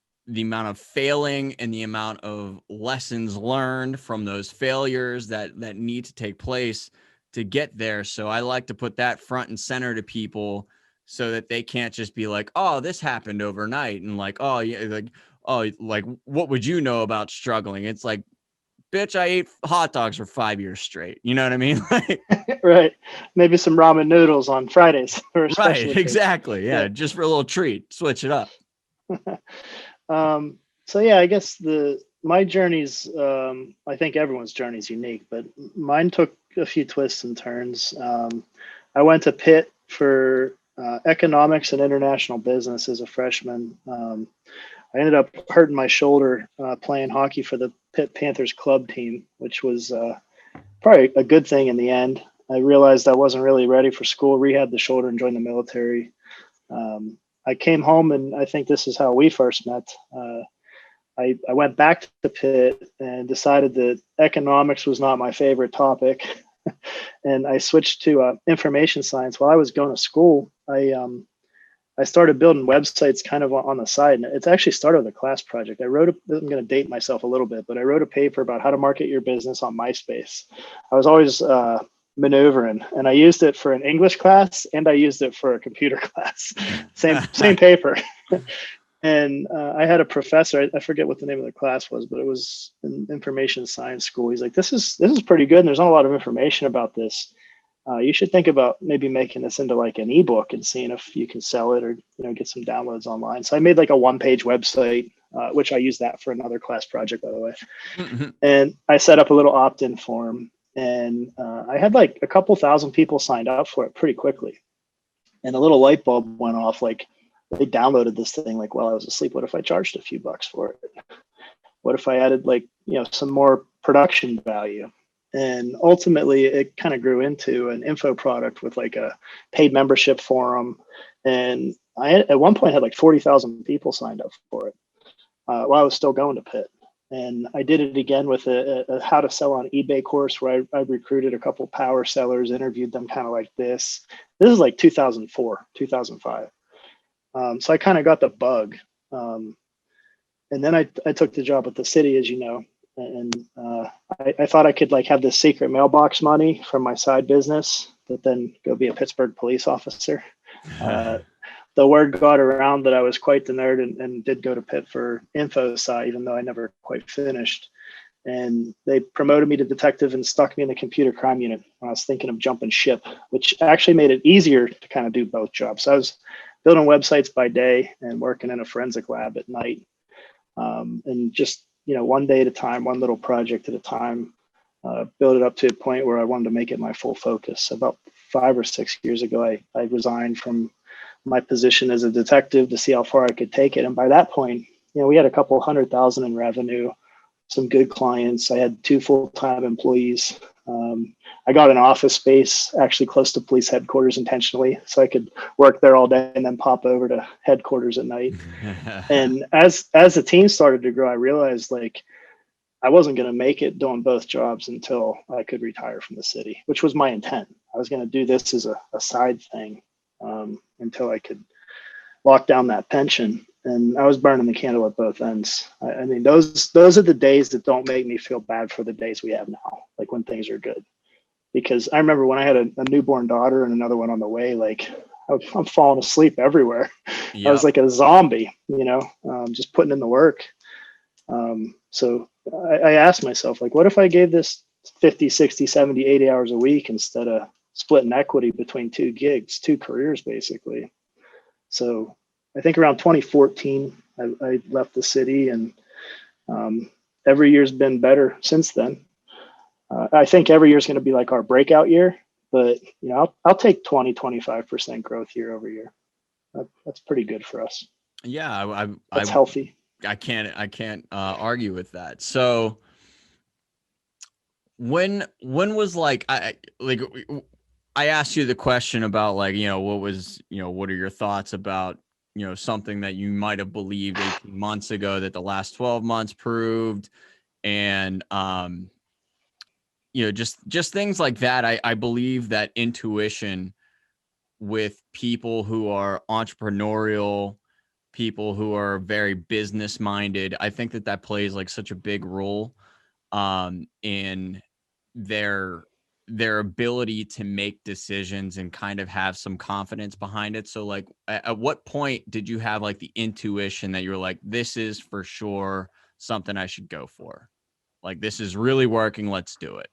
failing and the amount of lessons learned from those failures that need to take place to get there. So I like to put that front and center to people, so that they can't just be like, oh, this happened overnight, and like, oh yeah, like, oh, like, what would you know about struggling? It's like, bitch, I ate hot dogs for 5 years straight. You know what I mean? Like, Right. Maybe some ramen noodles on Fridays for a special right, occasion. exactly. Yeah, just for a little treat, switch it up. So yeah, I guess my journey's I think everyone's journey is unique, but mine took a few twists and turns. I went to Pitt for economics and international business as a freshman. I ended up hurting my shoulder playing hockey for the Pitt Panthers club team, which was probably a good thing in the end. I realized I wasn't really ready for school, rehabbed the shoulder, and joined the military. I came home, and I think this is how we first met. I went back to Pitt and decided that economics was not my favorite topic. And I switched to information science. While I was going to school, I started building websites kind of on the side. And it's actually started with a class project. I'm going to date myself a little bit, but I wrote a paper about how to market your business on MySpace. I was always maneuvering, and I used it for an English class and I used it for a computer class. Same paper. And I had a professor, I forget what the name of the class was, but it was an information science school. He's like, this is pretty good, and there's not a lot of information about this. You should think about maybe making this into like an ebook and seeing if you can sell it, or get some downloads online. So I made like a one-page website, which I used that for another class project, by the way. And I set up a little opt-in form, and I had like a couple thousand people signed up for it pretty quickly. And a little light bulb went off, like, they downloaded this thing like while I was asleep. What if I charged a few bucks for it? What if I added like, some more production value? And ultimately it kind of grew into an info product with like a paid membership forum. And I at one point had like 40,000 people signed up for it while I was still going to Pitt. And I did it again with a how to sell on eBay course, where I recruited a couple power sellers, interviewed them kind of like this. This is like 2004, 2005. So I kind of got the bug. And then I took the job at the city, as you know, and I thought I could like have this secret mailbox money from my side business, but then go be a Pittsburgh police officer. The word got around that I was quite the nerd, and did go to Pitt for info sci, even though I never quite finished. And they promoted me to detective and stuck me in the computer crime unit when I was thinking of jumping ship, which actually made it easier to kind of do both jobs. So I was building websites by day and working in a forensic lab at night. And just, one day at a time, one little project at a time, build it up to a point where I wanted to make it my full focus. About 5 or 6 years ago, I resigned from my position as a detective to see how far I could take it. And by that point, we had a couple 100,000 in revenue, some good clients. I had 2 full-time employees. I got an office space actually close to police headquarters intentionally, so I could work there all day and then pop over to headquarters at night. And as the team started to grow, I realized like I wasn't going to make it doing both jobs until I could retire from the city, which was my intent. I was going to do this as a side thing until I could lock down that pension. And I was burning the candle at both ends. I mean, those are the days that don't make me feel bad for the days we have now, like when things are good. Because I remember when I had a newborn daughter and another one on the way, like I'm falling asleep everywhere. Yep. I was like a zombie, just putting in the work. So I asked myself, like, what if I gave this 50, 60, 70, 80 hours a week instead of splitting equity between two gigs, two careers, basically. So I think around 2014, I left the city, and every year's been better since then. I think every year is going to be like our breakout year, but I'll take 20, 25% growth year over year. That's pretty good for us. Yeah, that's healthy. I can't argue with that. So when was like I asked you the question about like, what are your thoughts about, something that you might have believed 18 months ago that the last 12 months proved, and just things like that. I believe that intuition with people who are entrepreneurial, people who are very business minded, I think that plays like such a big role in their ability to make decisions and kind of have some confidence behind it. So like at what point did you have like the intuition that you were like, this is for sure something I should go for? Like, this is really working. Let's do it.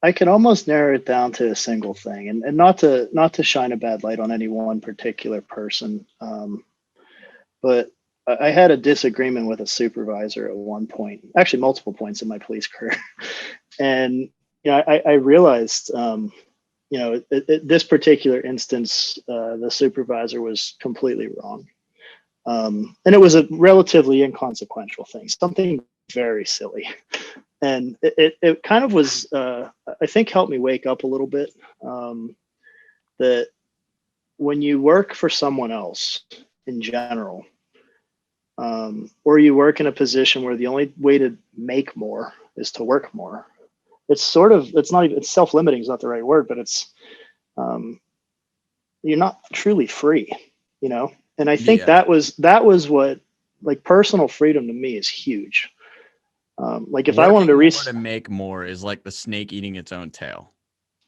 I can almost narrow it down to a single thing, and not to shine a bad light on any one particular person. But I had a disagreement with a supervisor at one point, actually multiple points in my police career. And I realized, this particular instance, the supervisor was completely wrong. And it was a relatively inconsequential thing, something very silly. And it kind of was, I think, helped me wake up a little bit, that when you work for someone else in general, or you work in a position where the only way to make more is to work more, it's self-limiting is not the right word, but it's, you're not truly free, and I think that was what, like, personal freedom to me is huge. Like if I wanted to make more is like the snake eating its own tail.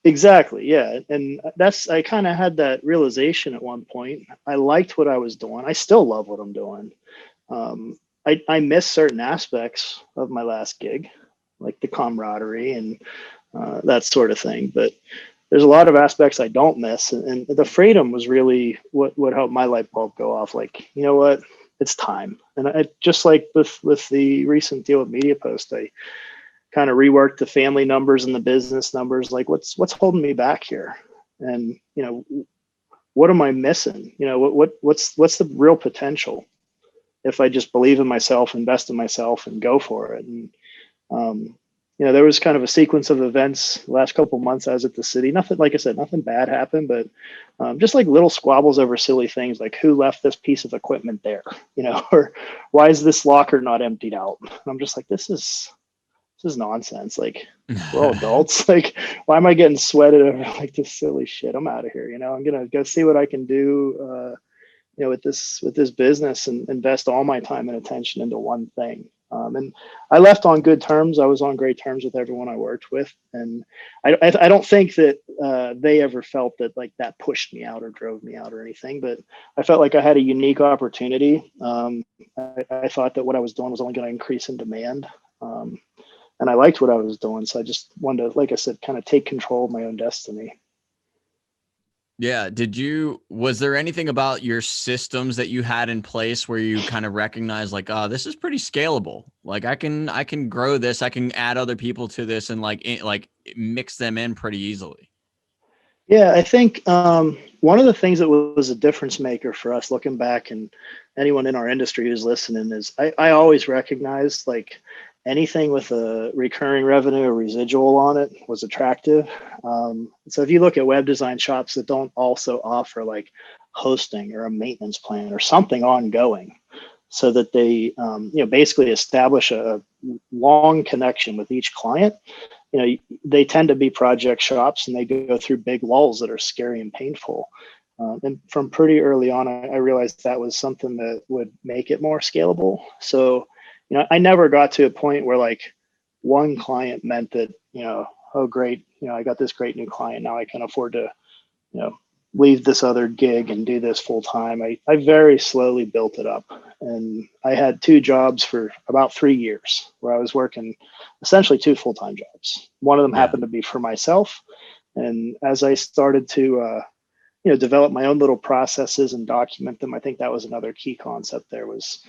Exactly. Yeah. And I kind of had that realization at one point. I liked what I was doing. I still love what I'm doing. I miss certain aspects of my last gig, like the camaraderie and that sort of thing. But there's a lot of aspects I don't miss. And the freedom was really what helped my light bulb go off. Like, you know what? It's time. And I just like with the recent deal with Media Post, I kind of reworked the family numbers and the business numbers. Like, what's holding me back here? And what am I missing? What's the real potential if I just believe in myself, invest in myself, and go for it? And there was kind of a sequence of events the last couple of months I was at the city. Nothing, like I said, nothing bad happened, but just like little squabbles over silly things, like who left this piece of equipment there, or why is this locker not emptied out? And I'm just like, this is nonsense. Like, we're all adults. Like, why am I getting sweated over like this silly shit? I'm out of here. I'm gonna go see what I can do, with this business and invest all my time and attention into one thing. And I left on good terms. I was on great terms with everyone I worked with, and I don't think that they ever felt that like that pushed me out or drove me out or anything. But I felt like I had a unique opportunity. I thought that what I was doing was only going to increase in demand. And I liked what I was doing. So I just wanted to, like I said, kind of take control of my own destiny. Yeah. Was there anything about your systems that you had in place where you kind of recognized like, oh, this is pretty scalable. Like I can grow this. I can add other people to this and like mix them in pretty easily. Yeah, I think one of the things that was a difference maker for us looking back, and anyone in our industry who's listening, is I always recognized like anything with a recurring revenue or residual on it was attractive. So if you look at web design shops that don't also offer like hosting or a maintenance plan or something ongoing, so that they basically establish a long connection with each client, they tend to be project shops, and they go through big lulls that are scary and painful. And from pretty early on, I realized that was something that would make it more scalable. So, I never got to a point where like one client meant that, oh, great, I got this great new client. Now I can afford to, leave this other gig and do this full time. I very slowly built it up. And I had 2 jobs for about 3 years where I was working essentially 2 full-time jobs. One of them happened to be for myself. And as I started to, develop my own little processes and document them, I think that was another key concept there, was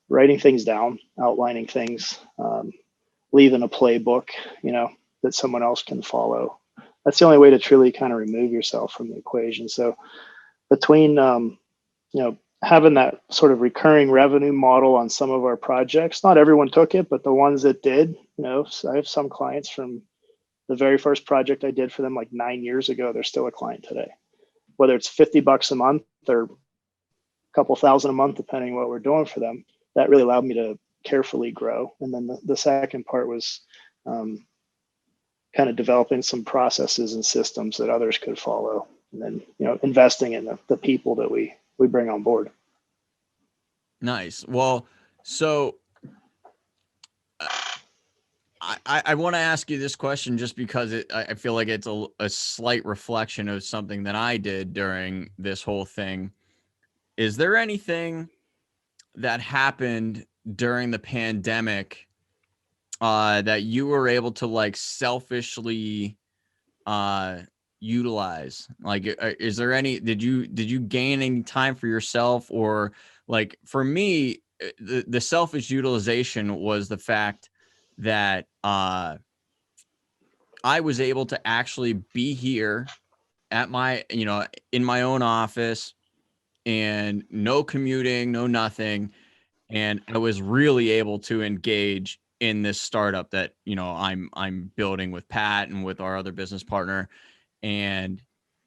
writing things down, outlining things, leaving a playbook, that someone else can follow. That's the only way to truly kind of remove yourself from the equation. So between, having that sort of recurring revenue model on some of our projects, not everyone took it, but the ones that did, so I have some clients from the very first project I did for them like 9 years ago, they're still a client today. Whether it's $50 a month or a couple thousand a month, depending what we're doing for them, that really allowed me to carefully grow. And then the second part was kind of developing some processes and systems that others could follow, and then investing in the people that we bring on board. Nice. Well, so I want to ask you this question just because I feel like it's a slight reflection of something that I did during this whole thing. Is there anything that happened during the pandemic that you were able to like selfishly utilize? Like, is there any, did you gain any time for yourself? Or like for me, the selfish utilization was the fact that I was able to actually be here at my, in my own office, and no commuting, no nothing. And I was really able to engage in this startup that, I'm building with Pat and with our other business partner. And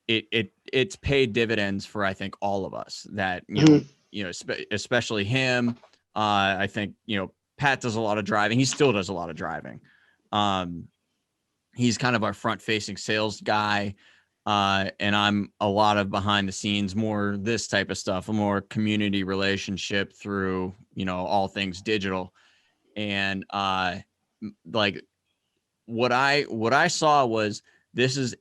it's paid dividends for, I think, all of us that, especially him. I think, Pat does a lot of driving. He still does a lot of driving. He's kind of our front facing sales guy. And I'm a lot of behind the scenes, more this type of stuff, a more community relationship through, all things digital. And like what I saw was, this is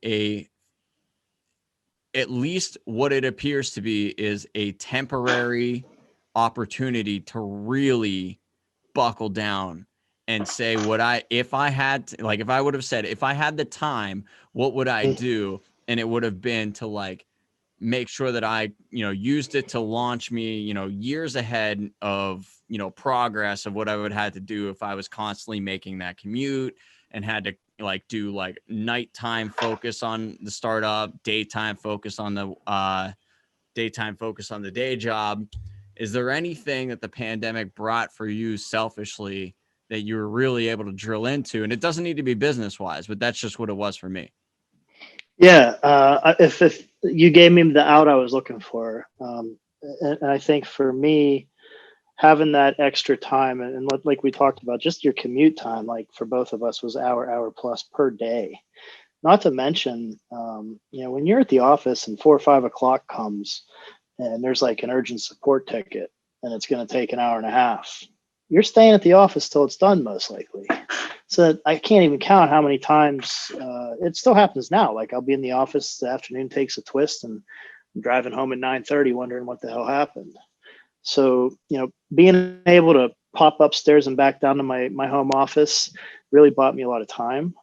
at least what it appears to be is a temporary opportunity to really buckle down and say, if I would have said, if I had the time, what would I do? And it would have been to like make sure that I, used it to launch me, years ahead of, progress of what I would have had to do if I was constantly making that commute and had to like do like nighttime focus on the startup, daytime focus on the day job. Is there anything that the pandemic brought for you selfishly that you were really able to drill into? And it doesn't need to be business wise, but that's just what it was for me. Yeah, if you gave me the out I was looking for, and I think for me, having that extra time, and like we talked about, just your commute time, like for both of us, was hour plus per day. Not to mention, when you're at the office and 4 or 5 o'clock comes, and there's like an urgent support ticket, and it's going to take an hour and a half, you're staying at the office till it's done, most likely. So I can't even count how many times it still happens now. Like I'll be in the office, the afternoon takes a twist, and I'm driving home at 9:30 wondering what the hell happened. So, being able to pop upstairs and back down to my home office really bought me a lot of time.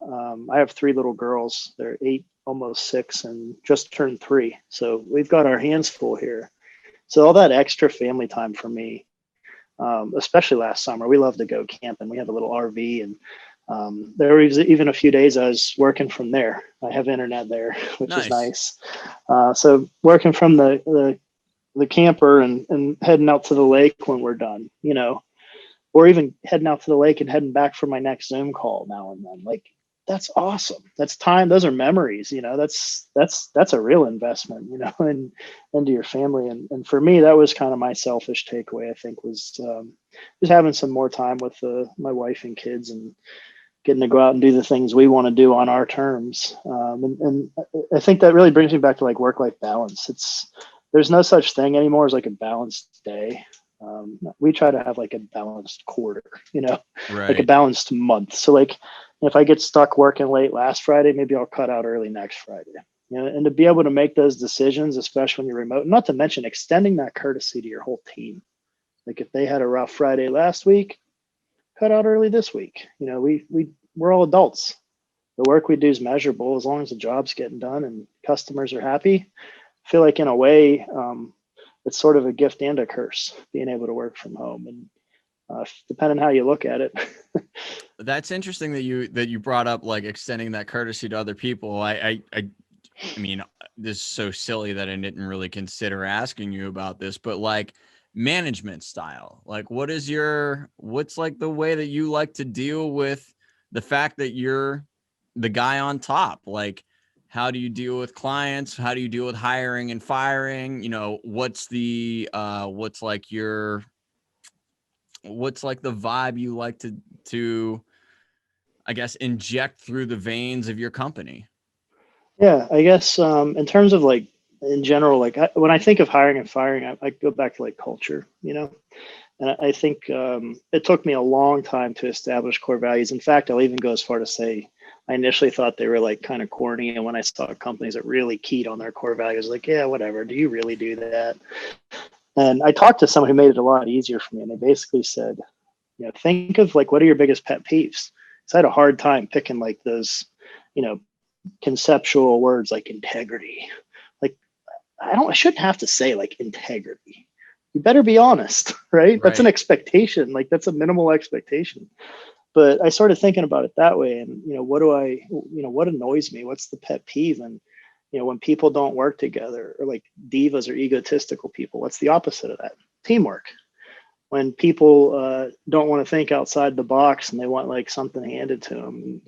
I have 3 little girls. They're 8, almost 6, and just turned 3. So we've got our hands full here. So all that extra family time for me, especially last summer, we love to go camping. We have a little RV, and There was even a few days I was working from there. I have internet there, which is Nice. nice. So working from the camper and heading out to the lake when we're done, or even heading out to the lake and heading back for my next Zoom call now and then. Like, that's awesome. That's time. Those are memories. That's a real investment. And into your family. And for me, that was kind of my selfish takeaway. I think was just having some more time with my wife and kids and getting to go out and do the things we want to do on our terms. And I think that really brings me back to like work-life balance. There's no such thing anymore as like a balanced day. We try to have like a balanced quarter, like a Right. balanced month. So like if I get stuck working late last Friday, maybe I'll cut out early next Friday. And to be able to make those decisions, especially when you're remote, not to mention extending that courtesy to your whole team. Like if they had a rough Friday last week, cut out early this week. We're all adults. The work we do is measurable as long as the job's getting done and customers are happy. I feel like in a way, it's sort of a gift and a curse being able to work from home, and depending on how you look at it. That's interesting that you brought up like extending that courtesy to other people. I mean, this is so silly that I didn't really consider asking you about this, but like management style, like what's like the way that you like to deal with the fact that you're the guy on top? Like, how do you deal with clients? How do you deal with hiring and firing? What's like the vibe you like to I guess inject through the veins of your company? Yeah, I guess in terms of like in general, like when I think of hiring and firing, I go back to like culture, and I think it took me a long time to establish core values. In fact, I'll even go as far to say I initially thought they were like kind of corny, and when I saw companies that really keyed on their core values, like, yeah, whatever, do you really do that? And I talked to someone who made it a lot easier for me, and they basically said, think of like what are your biggest pet peeves? So I had a hard time picking like those, you know, conceptual words like integrity. Like I shouldn't have to say like integrity. You better be honest, right? That's an Right. expectation. Like that's a minimal expectation. But I started thinking about it that way, and what annoys me? What's the pet peeve? And when people don't work together, or like divas or egotistical people, what's the opposite of that? Teamwork. When people don't want to think outside the box and they want like something handed to them,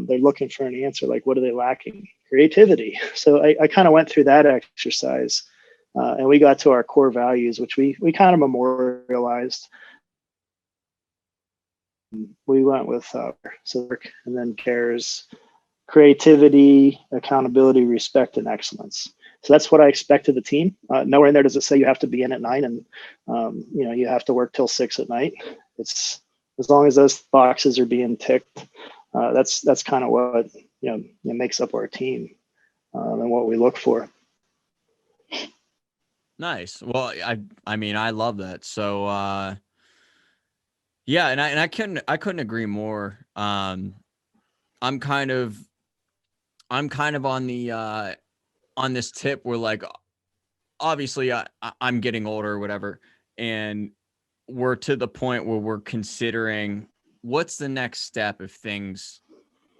they're looking for an answer. Like, what are they lacking? Creativity. So I kind of went through that exercise, and we got to our core values, which we kind of memorialized. We went with and then cares, creativity, accountability, respect, and excellence. So that's what I expect of the team. Nowhere in there does it say you have to be in at 9 and you have to work till 6 at night. It's as long as those boxes are being ticked. That's kind of what it makes up our team, and what we look for. Nice. Well, I mean, I love that. So yeah, and I couldn't agree more. I'm kind of on the on this tip where like obviously I'm getting older or whatever, and we're to the point where we're considering what's the next step if things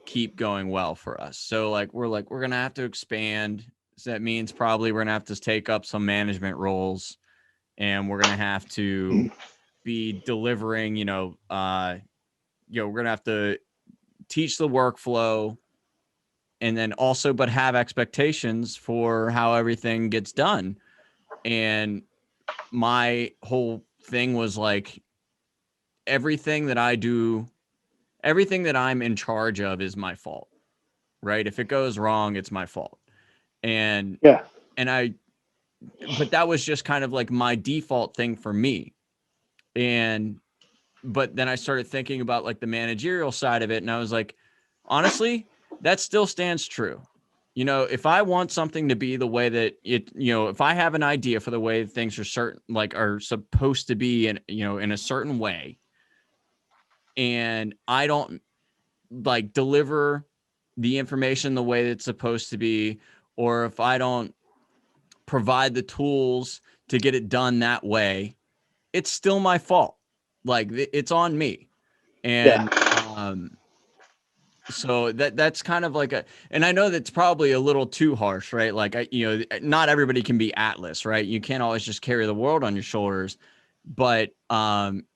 keep going well for us. So like we're gonna have to expand. So that means probably we're gonna have to take up some management roles, and we're gonna have to be delivering. We're gonna have to teach the workflow, and then also but have expectations for how everything gets done. And my whole thing was like everything that I do, everything that I'm in charge of is my fault, right? If it goes wrong, it's my fault. And Yeah, and I but that was just kind of like my default thing for me. And but then I started thinking about like the managerial side of it, and I was like, honestly, that still stands true. If I want something to be the way that if I have an idea for the way things are supposed to be in a certain way, and I don't like deliver the information the way it's supposed to be, or if I don't provide the tools to get it done that way, it's still my fault. Like it's on me. yeah, And So that's kind of like and I know that's probably a little too harsh, right? Like not everybody can be Atlas, right? You can't always just carry the world on your shoulders, but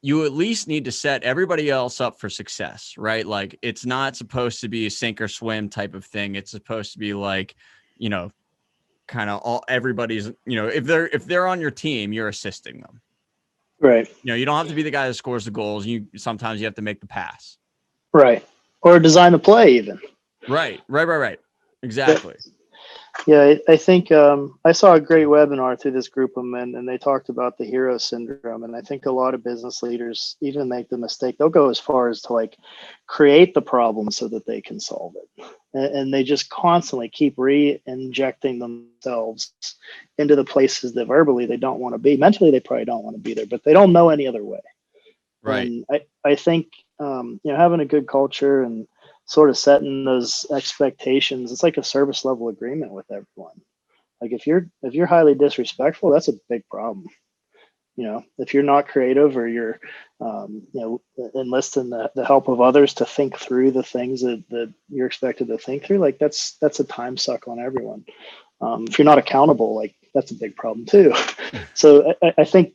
you at least need to set everybody else up for success, right? Like it's not supposed to be a sink or swim type of thing. It's supposed to be like, kind of all everybody's, if they're on your team, you're assisting them. Right. You don't have to be the guy that scores the goals. Sometimes you have to make the pass. Right. Or design the play even. Right. Exactly. Yeah, I think I saw a great webinar through this group of men, and they talked about the hero syndrome. And I think a lot of business leaders even make the mistake. They'll go as far as to like create the problem so that they can solve it. And they just constantly keep re-injecting themselves into the places that verbally they don't want to be. Mentally, they probably don't want to be there, but they don't know any other way. Right. And I think, having a good culture and sort of setting those expectations, it's like a service level agreement with everyone. Like if you're highly disrespectful, that's a big problem. If you're not creative or you're, enlisting the help of others to think through the things that you're expected to think through, like that's a time suck on everyone. If you're not accountable, like that's a big problem too. So I think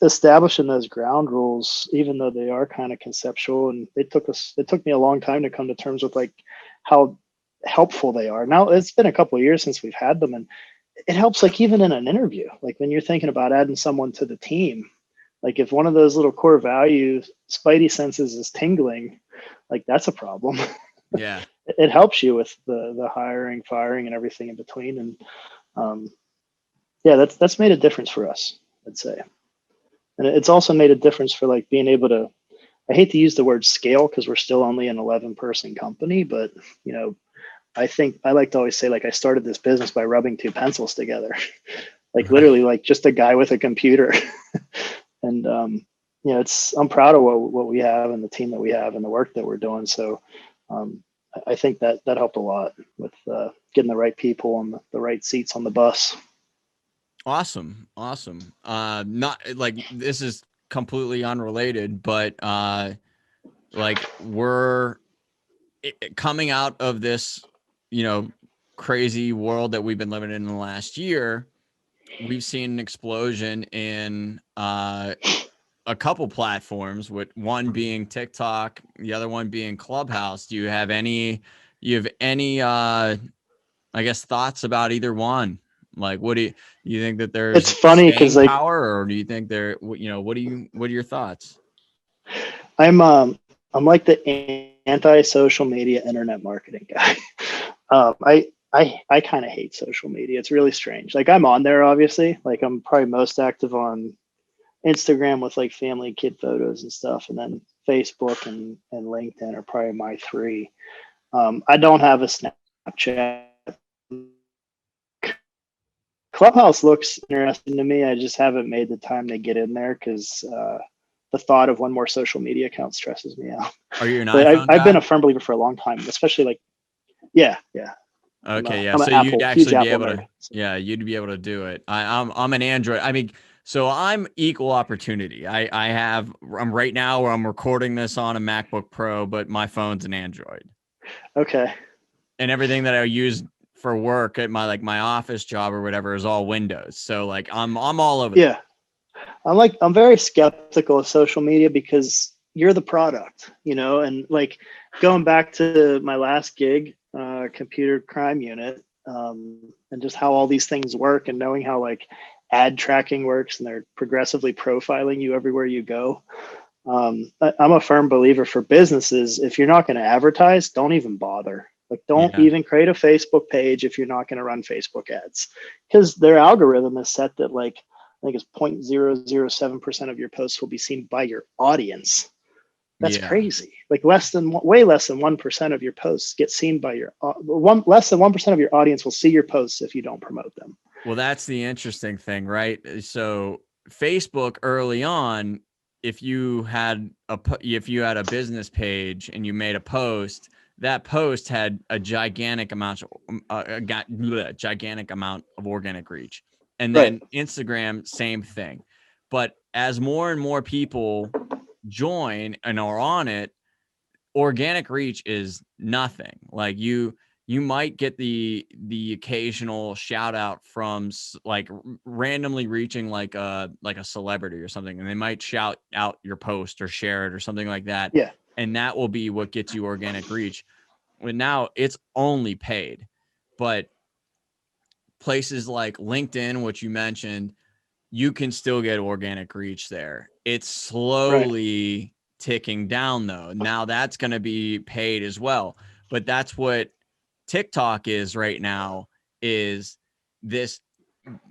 establishing those ground rules, even though they are kind of conceptual, and it took me a long time to come to terms with like how helpful they are. Now it's been a couple of years since we've had them, and it helps like even in an interview, like when you're thinking about adding someone to the team, like if one of those little core values, spidey senses is tingling, like that's a problem. Yeah. It helps you with the hiring, firing, and everything in between. And that's made a difference for us, I'd say. And it's also made a difference for like being able to, I hate to use the word scale because we're still only an 11-person company, but I think I like to always say like I started this business by rubbing two pencils together, like literally like just a guy with a computer. And I'm proud of what we have and the team that we have and the work that we're doing. So I think that helped a lot with getting the right people on the right seats on the bus. Awesome. Not like this is completely unrelated, but like we're coming out of this, crazy world that we've been living in the last year. We've seen an explosion in a couple platforms, with one being TikTok, the other one being Clubhouse. Do you have any I guess thoughts about either one? Like, what do you think that It's there's funny because staying like power, or do you think what are your thoughts? I'm like the anti-social media internet marketing guy. I kind of hate social media. It's really strange. Like I'm on there, obviously. Like I'm probably most active on Instagram with like family kid photos and stuff, and then Facebook and LinkedIn are probably my three. I don't have a Snapchat. Clubhouse looks interesting to me. I just haven't made the time to get in there because the thought of one more social media account stresses me out. Are you an But iPhone I've been guy? a firm believer for a long time, especially like, yeah. Okay, yeah. I'm So an you'd Apple, huge actually be Apple able nerd. to, yeah, you'd be able to do it. I'm an Android. I mean, so I'm equal opportunity. I'm right now where I'm recording this on a MacBook Pro, but my phone's an Android. Okay. And everything that I use for work at my office job or whatever is all Windows. So like I'm all over. Yeah. I'm very skeptical of social media because you're the product, and like going back to my last gig, computer crime unit, and just how all these things work and knowing how like ad tracking works and they're progressively profiling you everywhere you go. I'm a firm believer for businesses. If you're not going to advertise, don't even bother. Like, don't Yeah. even create a Facebook page if you're not going to run Facebook ads, because their algorithm is set that like I think it's 0.007% of your posts will be seen by your audience. That's Yeah. crazy. Like way less than 1% of your posts get seen by your less than 1% of your audience will see your posts if you don't promote them. Well, that's the interesting thing, right? So Facebook early on, if you had a business page and you made a post, that post had a gigantic amount of organic reach. And Right. then Instagram, same thing. But as more and more people join and are on it, organic reach is nothing. Like you might get the occasional shout out from like randomly reaching like a celebrity or something, and they might shout out your post or share it or something like that. Yeah. And that will be what gets you organic reach. But now it's only paid. But places like LinkedIn, which you mentioned, you can still get organic reach there. It's slowly ticking down though. Now that's going to be paid as well. But that's what TikTok is right now, is this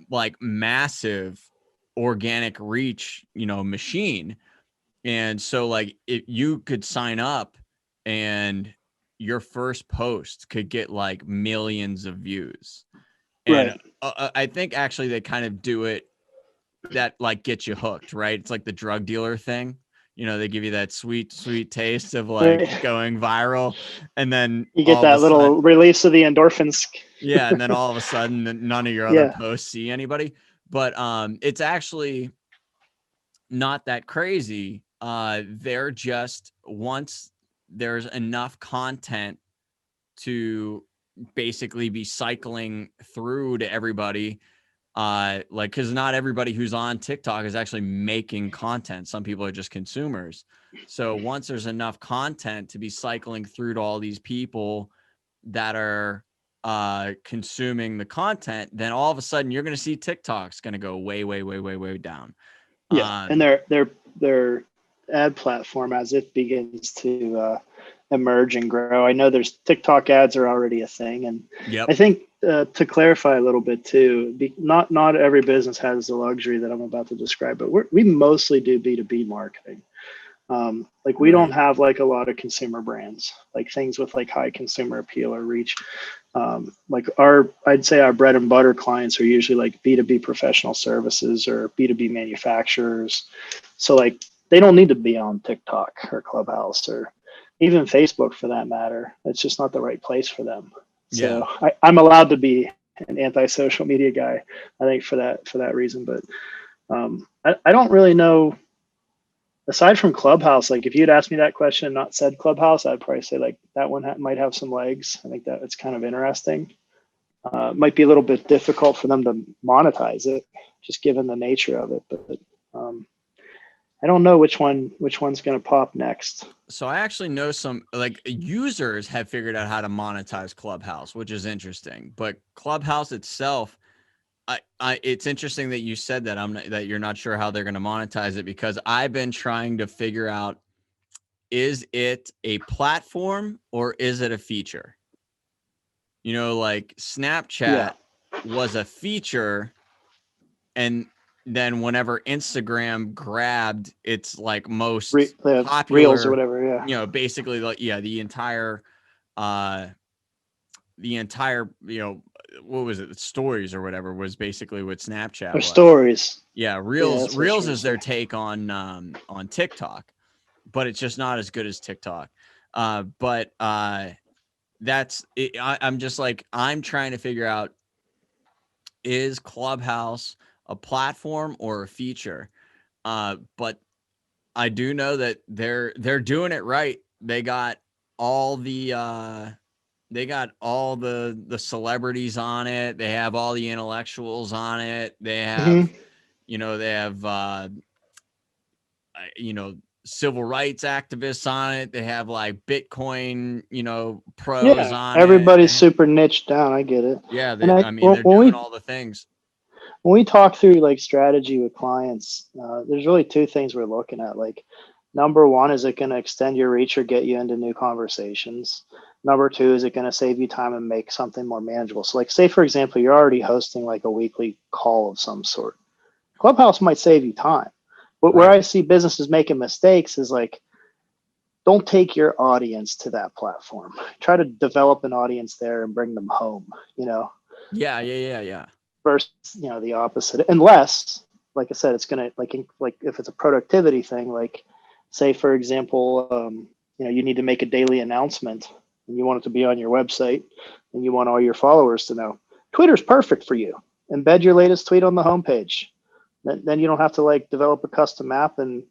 like massive organic reach, machine. And so like if you could sign up and your first post could get like millions of views. And I think actually they kind of do it that like gets you hooked, right? It's like the drug dealer thing. They give you that sweet taste of like going viral, and then you get that little release of the endorphins. Yeah, and then all of a sudden none of your other posts see anybody. But it's actually not that crazy. They're just, once there's enough content to basically be cycling through to everybody, like, because not everybody who's on TikTok is actually making content. Some people are just consumers. So once there's enough content to be cycling through to all these people that are consuming the content, then all of a sudden you're going to see TikTok's going to go way down. And their ad platform, as it begins to emerge and grow. I know there's TikTok ads are already a thing, and I think to clarify a little bit too, not every business has the luxury that I'm about to describe, but we mostly do B2B marketing. Like we don't have like a lot of consumer brands, like things with like high consumer appeal or reach. Like I'd say our bread and butter clients are usually like B2B professional services or B2B manufacturers. So like they don't need to be on TikTok or Clubhouse or even Facebook for that matter. It's just not the right place for them. So I'm allowed to be an anti-social media guy, I think, for that reason. But I don't really know. Aside from Clubhouse, like if you'd asked me that question and not said Clubhouse, I'd probably say like that one might have some legs. I think that it's kind of interesting. It might be a little bit difficult for them to monetize it, just given the nature of it. But I don't know which one's going to pop next. So I actually know some like users have figured out how to monetize Clubhouse, which is interesting. But Clubhouse itself, it's interesting that you said that that you're not sure how they're going to monetize it, because I've been trying to figure out, is it a platform or is it a feature? Like Snapchat was a feature, and then whenever Instagram grabbed its like most popular Reels or whatever, basically like the entire what was it? Stories or whatever was basically what Snapchat was. Stories. Yeah, Reels is their take on TikTok, but it's just not as good as TikTok. But that's it. I'm just like, I'm trying to figure out, is Clubhouse a platform or a feature? But I do know that they're doing it right. They got all the celebrities on it. They have all the intellectuals on it. They have, civil rights activists on it. They have like Bitcoin, pros on it. Everybody's super niched down. I get it. Yeah. They're doing all the things. When we talk through like strategy with clients, there's really two things we're looking at. Like, number one, is it going to extend your reach or get you into new conversations? Number two, is it going to save you time and make something more manageable? So like, say, for example, you're already hosting like a weekly call of some sort. Clubhouse might save you time. But where I see businesses making mistakes is like, don't take your audience to that platform. Try to develop an audience there and bring them home, Yeah. Versus, the opposite. Unless, like I said, it's going to like if it's a productivity thing, like say, for example, you need to make a daily announcement and you want it to be on your website and you want all your followers to know. Twitter's perfect for you. Embed your latest tweet on the homepage. Then you don't have to like develop a custom app, and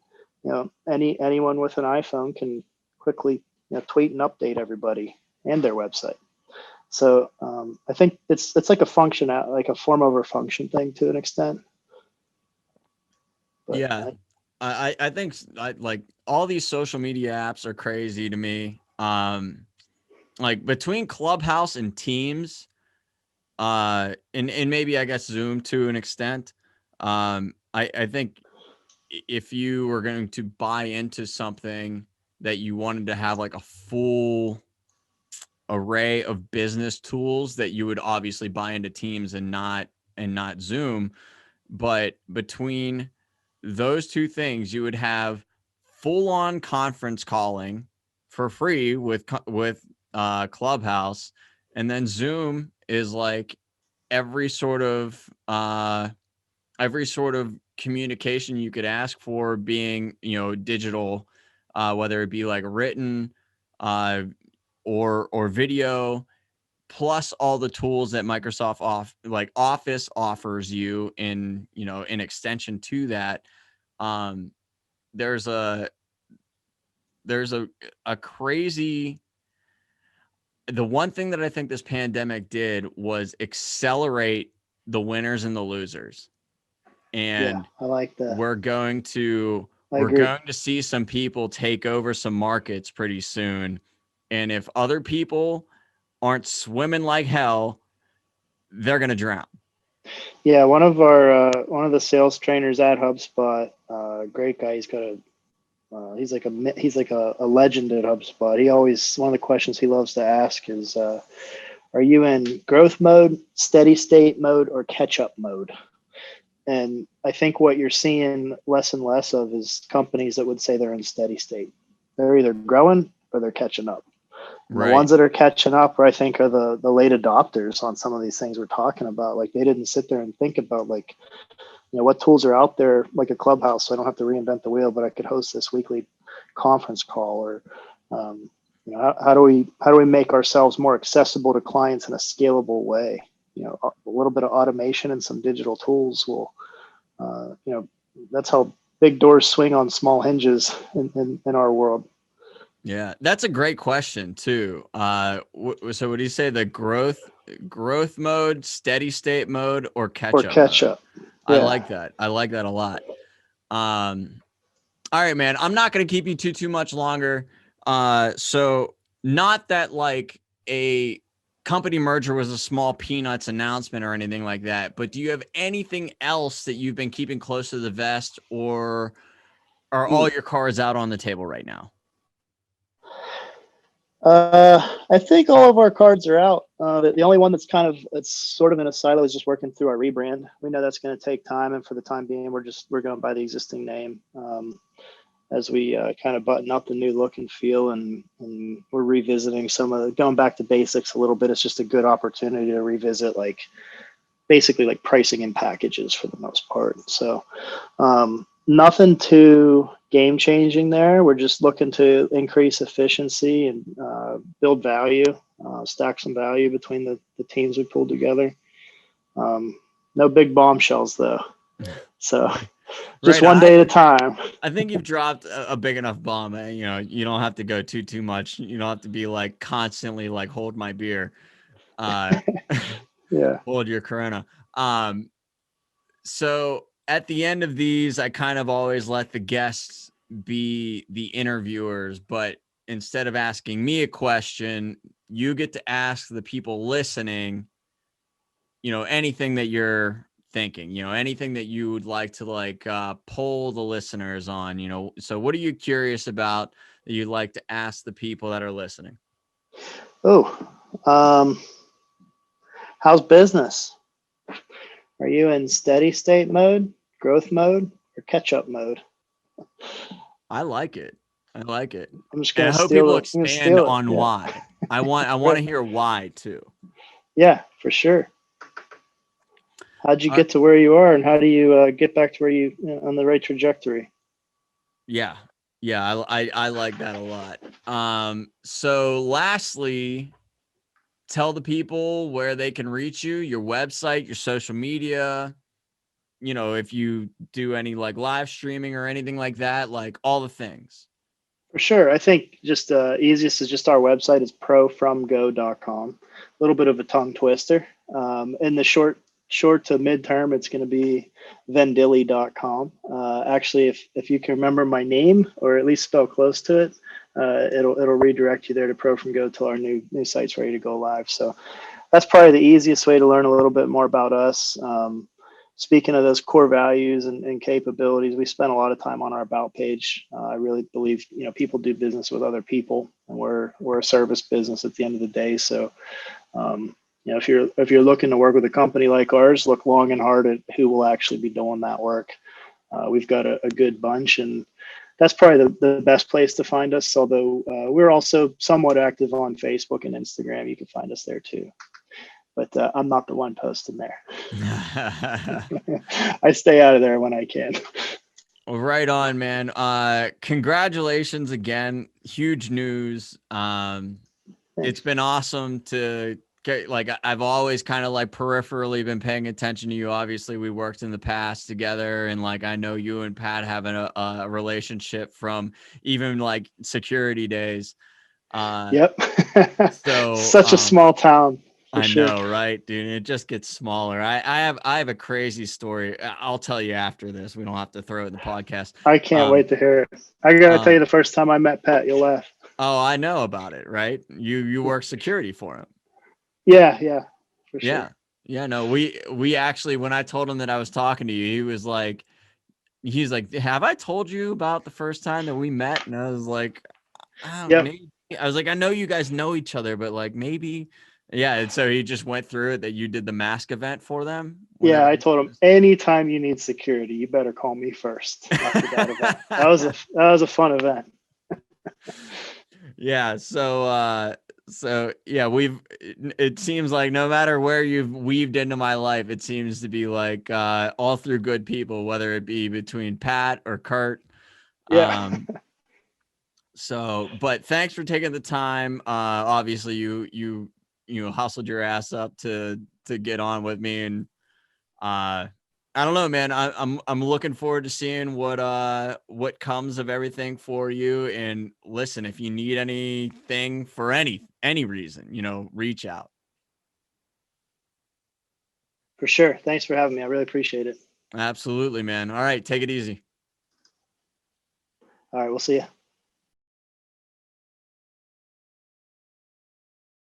anyone with an iPhone can quickly tweet and update everybody and their website. So I think it's like a function, like a form over function thing to an extent. But Yeah. I think like all these social media apps are crazy to me. Like between Clubhouse and Teams, and maybe I guess Zoom to an extent. I think if you were going to buy into something that you wanted to have like a full array of business tools, that you would obviously buy into Teams and not Zoom. But between those two things, you would have full on conference calling for free with Clubhouse, and then Zoom is like every sort of communication you could ask for being, digital, whether it be like written, or video, plus all the tools that Microsoft Office offers you in extension to that. There's a crazy, the one thing that I think this pandemic did was accelerate the winners and the losers. And I like that. we're going to see some people take over some markets pretty soon. And if other people aren't swimming like hell, they're going to drown. Yeah, one of the sales trainers at HubSpot, great guy. He's like a legend at HubSpot. One of the questions he loves to ask is, are you in growth mode, steady state mode, or catch up mode? And I think what you're seeing less and less of is companies that would say they're in steady state. They're either growing or they're catching up. Right. The ones that are catching up, I think, are the late adopters on some of these things we're talking about. Like, they didn't sit there and think about, like, what tools are out there, like a Clubhouse, so I don't have to reinvent the wheel, but I could host this weekly conference call. Or how do we make ourselves more accessible to clients in a scalable way? A little bit of automation and some digital tools will, that's how big doors swing on small hinges in our world. Yeah, that's a great question too. So would you say the growth mode, steady state mode, or catch up? Yeah. I like that. I like that a lot. All right, man. I'm not going to keep you too much longer. So not that like a company merger was a small peanuts announcement or anything like that, but do you have anything else that you've been keeping close to the vest, or are all your cards out on the table right now? I think all of our cards are out. The only one that's sort of in a silo is just working through our rebrand. We know that's going to take time, and for the time being, we're going by the existing name. As we kind of button up the new look and feel, and we're revisiting going back to basics a little bit. It's just a good opportunity to revisit, basically like pricing and packages for the most part. So nothing too game changing there. We're just looking to increase efficiency and build value, stack some value between the teams we pulled together. No big bombshells though. So just one day at a time. I think you've dropped a big enough bomb. You don't have to go too much. You don't have to be like constantly like, hold my beer. Yeah. Hold your Corona. So at the end of these, I kind of always let the guests be the interviewers, but instead of asking me a question, you get to ask the people listening, anything that you're thinking, anything that you would like to poll the listeners on, so what are you curious about that you'd like to ask the people that are listening? How's business? Are you in steady state mode, growth mode, or catch up mode? I like it. I'm just gonna I hope people expand on why. I want to hear why too. Yeah, for sure. How'd you get to where you are, and how do you get back to where you on the right trajectory? Yeah, I like that a lot. So lastly, tell the people where they can reach you, your website, your social media, if you do any like live streaming or anything like that, like all the things. For sure. I think just easiest is just our website is ProFromGo.com. A little bit of a tongue twister. In the short to midterm, it's going to be Vendilli.com. Actually, if you can remember my name or at least spell close to it, it'll redirect you there to ProFromGo till our new site's ready to go live. So that's probably the easiest way to learn a little bit more about us. Speaking of those core values and capabilities, we spend a lot of time on our about page. I really believe, people do business with other people, and we're a service business at the end of the day. So, if you're looking to work with a company like ours, look long and hard at who will actually be doing that work. We've got a good bunch, and that's probably the best place to find us. Although we're also somewhat active on Facebook and Instagram. You can find us there too. But I'm not the one posting there. I stay out of there when I can. Well, right on, man. Congratulations again. Huge news. It's been awesome to get, like, I've always kind of like peripherally been paying attention to you. Obviously, we worked in the past together, and like I know you and Pat having a relationship from even like security days. Yep. So such a small town. I Sure. know, right, dude? It just gets smaller. I have a crazy story. I'll tell you after this. We don't have to throw it in the podcast. I can't wait to hear it. I gotta tell you, the first time I met Pat, you'll laugh. Oh, I know about it, right? You work security for him. Yeah, for Yeah. sure. Yeah, no, we actually, when I told him that I was talking to you, he's like, have I told you about the first time that we met? And I was like, Yep. maybe. I was like, I know you guys know each other, but like maybe. Yeah. And so he just went through it that you did the mask event for them. Yeah, I told him anytime you need security, you better call me first after that event. That was a fun event. Yeah. So yeah, it seems like no matter where you've weaved into my life, it seems to be like all through good people, whether it be between Pat or Kurt. Yeah. So, but thanks for taking the time. Obviously you hustled your ass up to get on with me, and I don't know, man. I'm looking forward to seeing what comes of everything for you. And listen, if you need anything for any reason, reach out. For sure. Thanks for having me. I really appreciate it. Absolutely, man. All right, take it easy. All right, we'll see you.